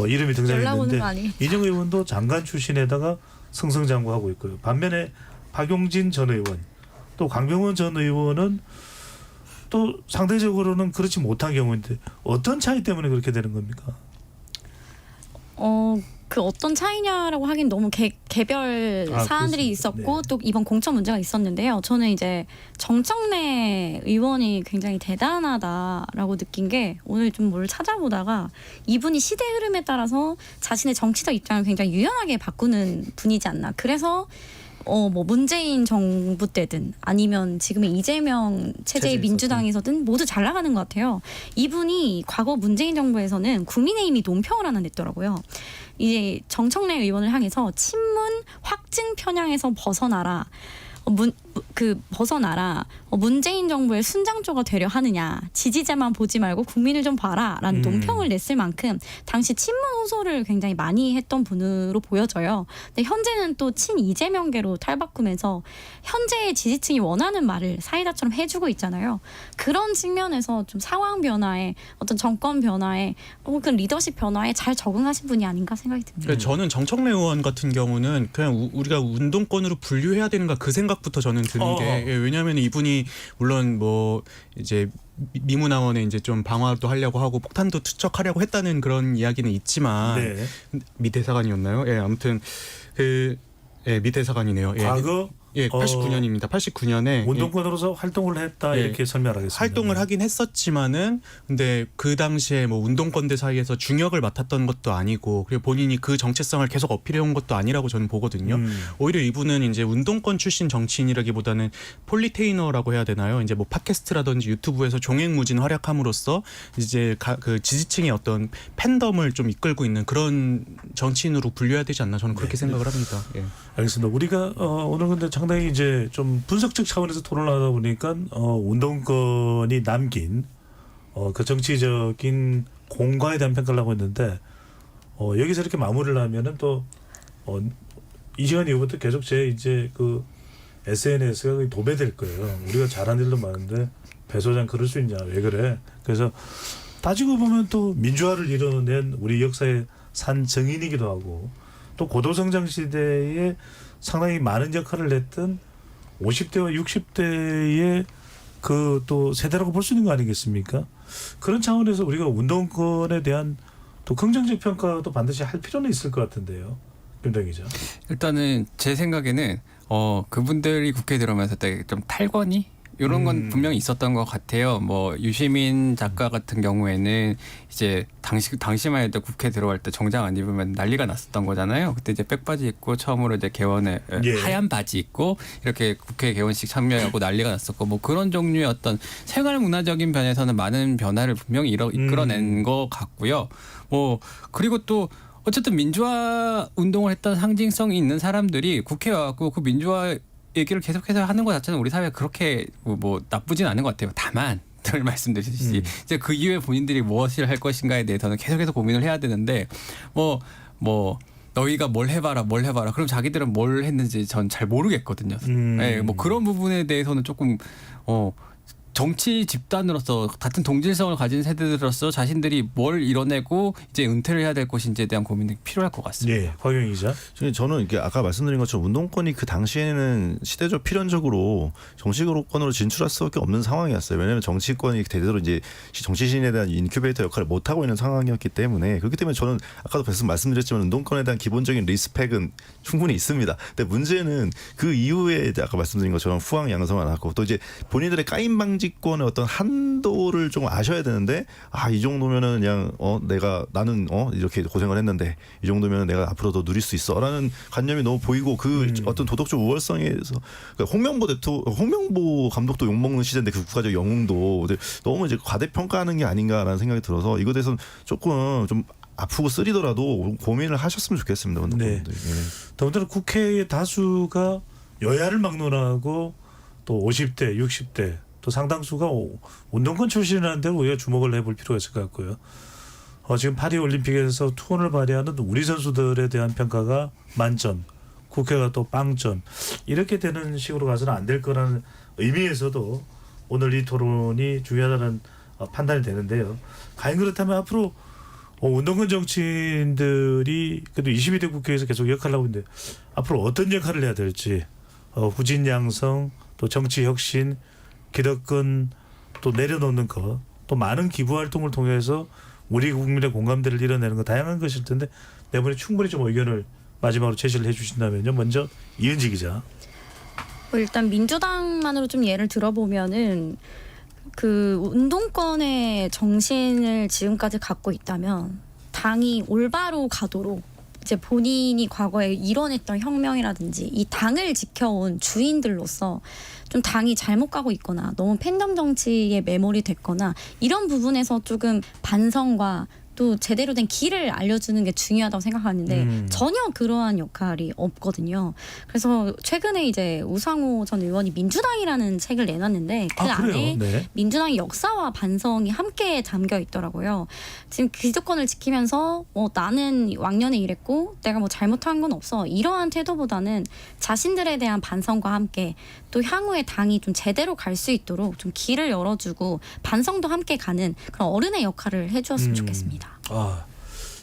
이름이 연락 오는 등장했는데 거 아니에요? 이인영 의원도 장관 출신에다가 승승장구하고 있고요. 반면에 박용진 전 의원, 또 강병원 전 의원은 또 상대적으로는 그렇지 못한 경우인데 어떤 차이 때문에 그렇게 되는 겁니까? 그 어떤 차이냐라고 하긴 너무 개별 사안들이 그렇습니다. 있었고 네. 또 이번 공천 문제가 있었는데요. 저는 이제 정청래 의원이 굉장히 대단하다라고 느낀 게, 오늘 좀 뭘 찾아보다가 이분이 시대 흐름에 따라서 자신의 정치적 입장을 굉장히 유연하게 바꾸는 분이지 않나. 그래서 뭐 문재인 정부 때든 아니면 지금의 이재명 체제의 민주당에서든 모두 잘 나가는 것 같아요. 이분이 과거 문재인 정부에서는 국민의힘이 논평을 하나 냈더라고요. 이제 정청래 의원을 향해서 친문 확증 편향에서 벗어나라. 문재인 정부의 순장조가 되려 하느냐, 지지자만 보지 말고 국민을 좀 봐라라는 논평을 냈을 만큼 당시 친문 호소를 굉장히 많이 했던 분으로 보여져요. 근데 현재는 또 친이재명계로 탈바꿈해서 현재의 지지층이 원하는 말을 사이다처럼 해주고 있잖아요. 그런 측면에서 좀 상황 변화에, 어떤 정권 변화에 혹은 리더십 변화에 잘 적응하신 분이 아닌가 생각이 듭니다. 그러니까 저는 정청래 의원 같은 경우는 그냥 우리가 운동권으로 분류해야 되는가 그 생각부터 저는 드는 게, 왜냐하면 이분이 물론 뭐 이제 미문항원에 이제 좀 방어도 하려고 하고 폭탄도 투척하려고 했다는 그런 이야기는 있지만, 네. 미대사관이었나요? 예, 아무튼 미대사관이네요. 예. 과거 89년입니다. 89년에 운동권으로서 활동을 했다 이렇게 설명하겠습니다. 활동을 하긴 했었지만은 근데 그 당시에 뭐 운동권대 사이에서 중역을 맡았던 것도 아니고, 그리고 본인이 그 정체성을 계속 어필해온 것도 아니라고 저는 보거든요. 오히려 이분은 이제 운동권 출신 정치인이라기보다는 폴리테이너라고 해야 되나요? 이제 뭐 팟캐스트라든지 유튜브에서 종횡무진 활약함으로써 이제 그 지지층의 어떤 팬덤을 좀 이끌고 있는 그런 정치인으로 분류해야 되지 않나, 저는 그렇게 생각을 합니다. 예. 알겠습니다. 우리가 오늘 근데 상당히 이제 좀 분석적 차원에서 토론을 하다 보니까 운동권이 남긴 그 정치적인 공과에 대한 평가를 하고 있는데 여기서 이렇게 마무리를 하면은 또 이 시간 이후부터 계속 제 이제 그 SNS가 도배될 거예요. 우리가 잘한 일도 많은데 배 소장 그럴 수 있냐, 왜 그래? 그래서 따지고 보면 또 민주화를 이뤄낸 우리 역사의 산 정인이기도 하고 또 고도성장 시대에 상당히 많은 역할을 했던 50대와 60대의 그 또 세대라고 볼 수 있는 거 아니겠습니까? 그런 차원에서 우리가 운동권에 대한 또 긍정적 평가도 반드시 할 필요는 있을 것 같은데요. 김당 기자. 일단은 제 생각에는 그분들이 국회에 들어오면서 되게 좀 탈권이 이런 건 분명히 있었던 것 같아요. 뭐 유시민 작가 같은 경우에는 이제 당시만 해도 국회 들어갈 때 정장 안 입으면 난리가 났었던 거잖아요. 그때 이제 백바지 입고 처음으로 이제 개원에 하얀 바지 입고 이렇게 국회 개원식 참여하고 난리가 났었고 뭐 그런 종류의 어떤 생활 문화적인 면에서는 많은 변화를 분명히 이끌어낸 것 같고요. 뭐 그리고 또 어쨌든 민주화 운동을 했던 상징성이 있는 사람들이 국회에 와갖고 그 민주화 얘기를 계속해서 하는 것 자체는 우리 사회가 그렇게 뭐 나쁘진 않은 것 같아요. 다만 늘 말씀드렸듯이 이제 그 이후에 본인들이 무엇을 할 것인가에 대해서는 계속해서 고민을 해야 되는데 뭐 너희가 뭘 해봐라. 그럼 자기들은 뭘 했는지 전 잘 모르겠거든요. 네, 뭐 그런 부분에 대해서는 조금 정치 집단으로서 같은 동질성을 가진 세대들로서 자신들이 뭘 이뤄내고 이제 은퇴를 해야 될 것인지에 대한 고민이 필요할 것 같습니다. 네, 곽영 기자. 저는 이게 아까 말씀드린 것처럼 운동권이 그 당시에는 시대적 필연적으로 정치권으로 진출할 수밖에 없는 상황이었어요. 왜냐하면 정치권이 대대로 이제 정치신에 대한 인큐베이터 역할을 못 하고 있는 상황이었기 때문에 그렇기 때문에 저는 아까도 말씀드렸지만 운동권에 대한 기본적인 리스펙은 충분히 있습니다. 근데 문제는 그 이후에 아까 말씀드린 것처럼 후황 양성을 안 하고 또 이제 본인들의 까임 방지 권의 어떤 한도를 좀 아셔야 되는데 이 정도면은 그냥 나는 이렇게 고생을 했는데 이 정도면 내가 앞으로 더 누릴 수 있어라는 관념이 너무 보이고 그 어떤 도덕적 우월성에서 그러니까 홍명보 감독도 욕 먹는 시대인데 그 국가적 영웅도 너무 이제 과대평가하는 게 아닌가라는 생각이 들어서 이것에 대해서는 조금 좀 아프고 쓰리더라도 고민을 하셨으면 좋겠습니다. 네. 더군다나 국회의 다수가 여야를 막론하고 또 50대, 60대 또 상당수가 운동권 출신이라는 데로 우리가 주목을 해볼 필요가 있을 것 같고요. 지금 파리올림픽에서 투혼을 발휘하는 우리 선수들에 대한 평가가 만점, 국회가 또 빵점 이렇게 되는 식으로 가서는 안 될 거라는 의미에서도 오늘 이 토론이 중요하다는 판단이 되는데요. 과연 그렇다면 앞으로 운동권 정치인들이 그래도 22대 국회에서 계속 역할을 하고 있는데 앞으로 어떤 역할을 해야 될지 후진 양성 또 정치 혁신 기득권 또 내려놓는 것 또 많은 기부 활동을 통해서 우리 국민의 공감대를 이뤄내는 것 다양한 것일 텐데 내분에 충분히 좀 의견을 마지막으로 제시를 해주신다면요. 먼저 이은지 기자. 일단 민주당만으로 좀 예를 들어보면은 그 운동권의 정신을 지금까지 갖고 있다면 당이 올바로 가도록 이제 본인이 과거에 이뤄냈던 혁명이라든지 이 당을 지켜온 주인들로서 좀 당이 잘못 가고 있거나 너무 팬덤 정치에 매몰이 됐거나 이런 부분에서 조금 반성과 또 제대로 된 길을 알려주는 게 중요하다고 생각하는데 전혀 그러한 역할이 없거든요. 그래서 최근에 이제 우상호 전 의원이 민주당이라는 책을 내놨는데 그 안에 민주당의 역사와 반성이 함께 담겨 있더라고요. 지금 기득권을 지키면서 나는 왕년에 이랬고 내가 뭐 잘못한 건 없어 이러한 태도보다는 자신들에 대한 반성과 함께 또 향후에 당이 좀 제대로 갈 수 있도록 좀 길을 열어주고 반성도 함께 가는 그런 어른의 역할을 해주었으면 좋겠습니다.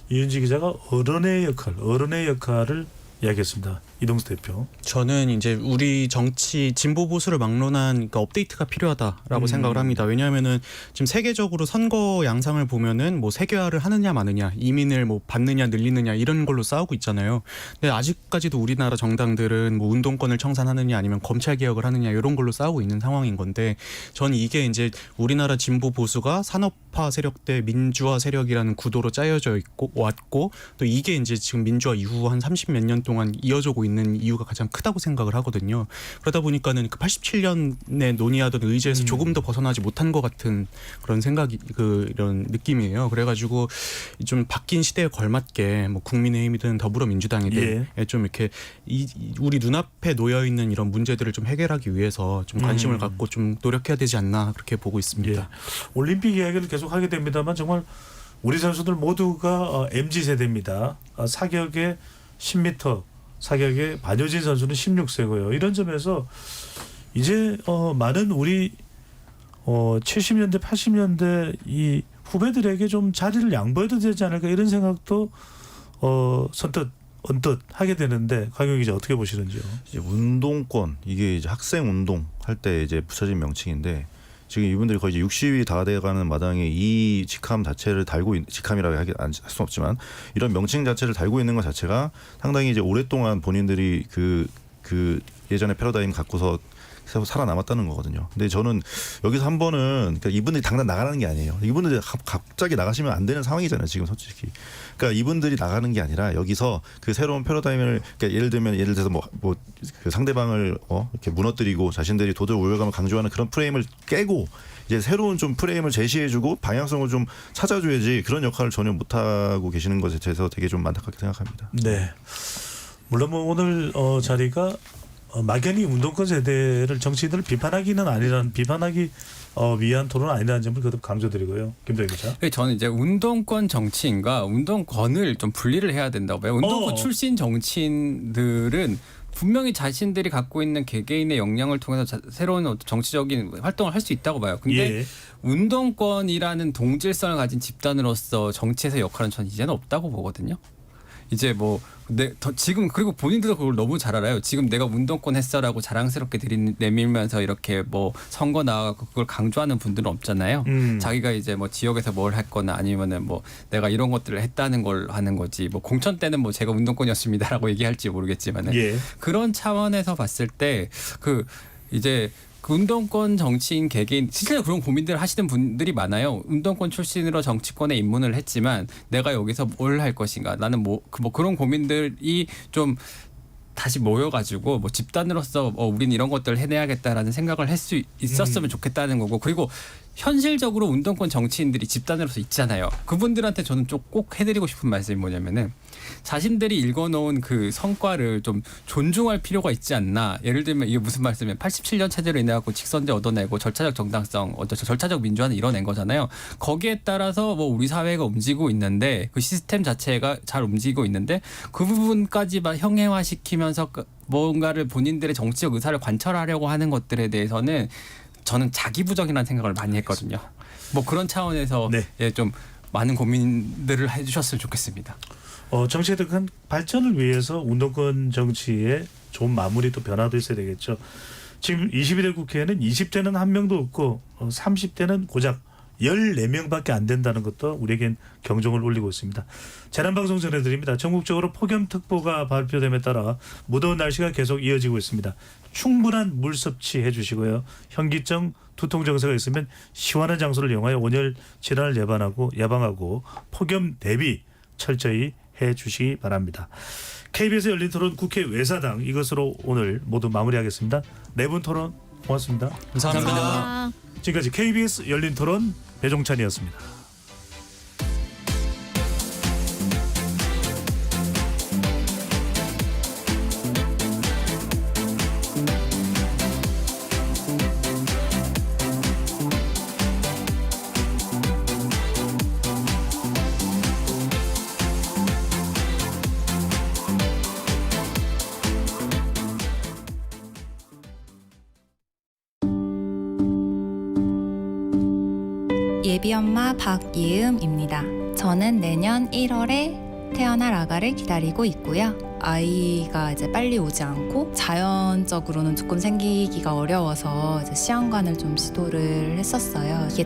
이은지 기자가 어른의 역할을 이야기했습니다. 이동수 대표. 저는 이제 우리 정치 진보 보수를 막론한 그러니까 업데이트가 필요하다라고 생각을 합니다. 왜냐하면은 지금 세계적으로 선거 양상을 보면은 뭐 세계화를 하느냐 마느냐, 이민을 뭐 받느냐 늘리느냐 이런 걸로 싸우고 있잖아요. 근데 아직까지도 우리나라 정당들은 뭐 운동권을 청산하느냐 아니면 검찰 개혁을 하느냐 이런 걸로 싸우고 있는 상황인 건데, 저는 이게 이제 우리나라 진보 보수가 산업화 세력 대 민주화 세력이라는 구도로 짜여져 있고 왔고 또 이게 이제 지금 민주화 이후 한 30몇 년 동안 이어져고 있는 있는 이유가 가장 크다고 생각을 하거든요. 그러다 보니까는 그 87년에 논의하던 의제에서 조금 더 벗어나지 못한 것 같은 그런 생각이 이런 느낌이에요. 그래가지고 좀 바뀐 시대에 걸맞게 뭐 국민의힘이든 더불어민주당이든 좀 이렇게 우리 눈앞에 놓여 있는 이런 문제들을 좀 해결하기 위해서 좀 관심을 갖고 좀 노력해야 되지 않나 그렇게 보고 있습니다. 예. 올림픽 이야기를 계속 하게 됩니다만 정말 우리 선수들 모두가 MZ 세대입니다. 사격의 10m, 사격의 반효진 선수는 16세고요. 이런 점에서 이제 많은 우리 70년대, 80년대 이 후배들에게 좀 자리를 양보해도 되지 않을까 이런 생각도 언뜻 하게 되는데 강용 기자 어떻게 보시는지요? 이제 운동권 이게 이제 학생 운동 할 때 이제 붙여진 명칭인데 지금 이분들이 거의 이제 60이 다 돼가는 마당에 이 직함 자체를 달고 직함이라고 할 수 없지만 이런 명칭 자체를 달고 있는 것 자체가 상당히 이제 오랫동안 본인들이 그 예전의 패러다임 갖고서 살아남았다는 거거든요. 근데 저는 여기서 한 번은 그러니까 이분들이 당장 나가는 게 아니에요. 이분들이 갑자기 나가시면 안 되는 상황이잖아요. 지금 솔직히. 그러니까 이분들이 나가는 게 아니라 여기서 그 새로운 패러다임을 그러니까 예를 들어서 그 상대방을 이렇게 무너뜨리고 자신들이 도덕 우월감을 강조하는 그런 프레임을 깨고 이제 새로운 좀 프레임을 제시해주고 방향성을 좀 찾아줘야지 그런 역할을 전혀 못하고 계시는 것에 대해서 되게 좀 안타깝게 생각합니다. 네. 물론 뭐 오늘 자리가 막연히 운동권 세대를 정치인들을 비판하기 위한 토론은 아니라는 점을 거듭 강조드리고요. 김도희 기자. 저는 이제 운동권 정치인과 운동권을 좀 분리를 해야 된다고 봐요. 운동권 출신 정치인들은 분명히 자신들이 갖고 있는 개개인의 역량을 통해서 새로운 정치적인 활동을 할 수 있다고 봐요. 근데 운동권이라는 동질성을 가진 집단으로서 정치에서 역할은 전 이제는 없다고 보거든요. 이제 지금 그리고 본인들도 그걸 너무 잘 알아요. 지금 내가 운동권 했어라고 자랑스럽게 내밀면서 이렇게 선거 나가고 그걸 강조하는 분들은 없잖아요. 자기가 이제 지역에서 뭘 했거나 아니면은 내가 이런 것들을 했다는 걸 하는 거지. 공천 때는 제가 운동권이었습니다라고 얘기할지 모르겠지만은 그런 차원에서 봤을 때 이제 운동권 정치인 개개인 실제로 그런 고민들을 하시는 분들이 많아요. 운동권 출신으로 정치권에 입문을 했지만 내가 여기서 뭘 할 것인가. 나는 그런 고민들이 좀 다시 모여가지고 집단으로서 우린 이런 것들을 해내야겠다라는 생각을 할 수 있었으면 좋겠다는 거고 그리고 현실적으로 운동권 정치인들이 집단으로서 있잖아요. 그분들한테 저는 좀 꼭 해드리고 싶은 말씀이 뭐냐면은 자신들이 읽어놓은 그 성과를 좀 존중할 필요가 있지 않나. 예를 들면 이게 무슨 말씀이면 87년 체제로 인해갖고 직선제 얻어내고 절차적 정당성, 절차적 민주화는 이뤄낸 거잖아요. 거기에 따라서 우리 사회가 움직이고 있는데 그 시스템 자체가 잘 움직이고 있는데 그 부분까지 형해화시키면서 뭔가를 본인들의 정치적 의사를 관철하려고 하는 것들에 대해서는 저는 자기부정이라는 생각을 많이 했거든요. 그런 차원에서 좀 많은 고민들을 해주셨으면 좋겠습니다. 정치의 큰 발전을 위해서 운동권 정치에 좋은 마무리 또 변화도 있어야 되겠죠. 지금 22대 국회에는 20대는 한 명도 없고 30대는 고작 14명밖에 안 된다는 것도 우리에겐 경종을 울리고 있습니다. 재난방송 전해드립니다. 전국적으로 폭염특보가 발표됨에 따라 무더운 날씨가 계속 이어지고 있습니다. 충분한 물 섭취해 주시고요. 현기증, 두통 증세가 있으면 시원한 장소를 이용하여 온열 질환을 예방하고 폭염 대비 철저히 해 주시기 바랍니다. KBS 열린 토론 국회 외사당 이것으로 오늘 모두 마무리하겠습니다. 네 분 토론 고맙습니다. 감사합니다. 지금까지 KBS 열린 토론 배종찬이었습니다. 예비엄마 박예음입니다. 저는 내년 1월에 태어날 아가를 기다리고 있고요. 아이가 이제 빨리 오지 않고 자연적으로는 조금 생기기가 어려워서 이제 시험관을 좀 시도를 했었어요. 이게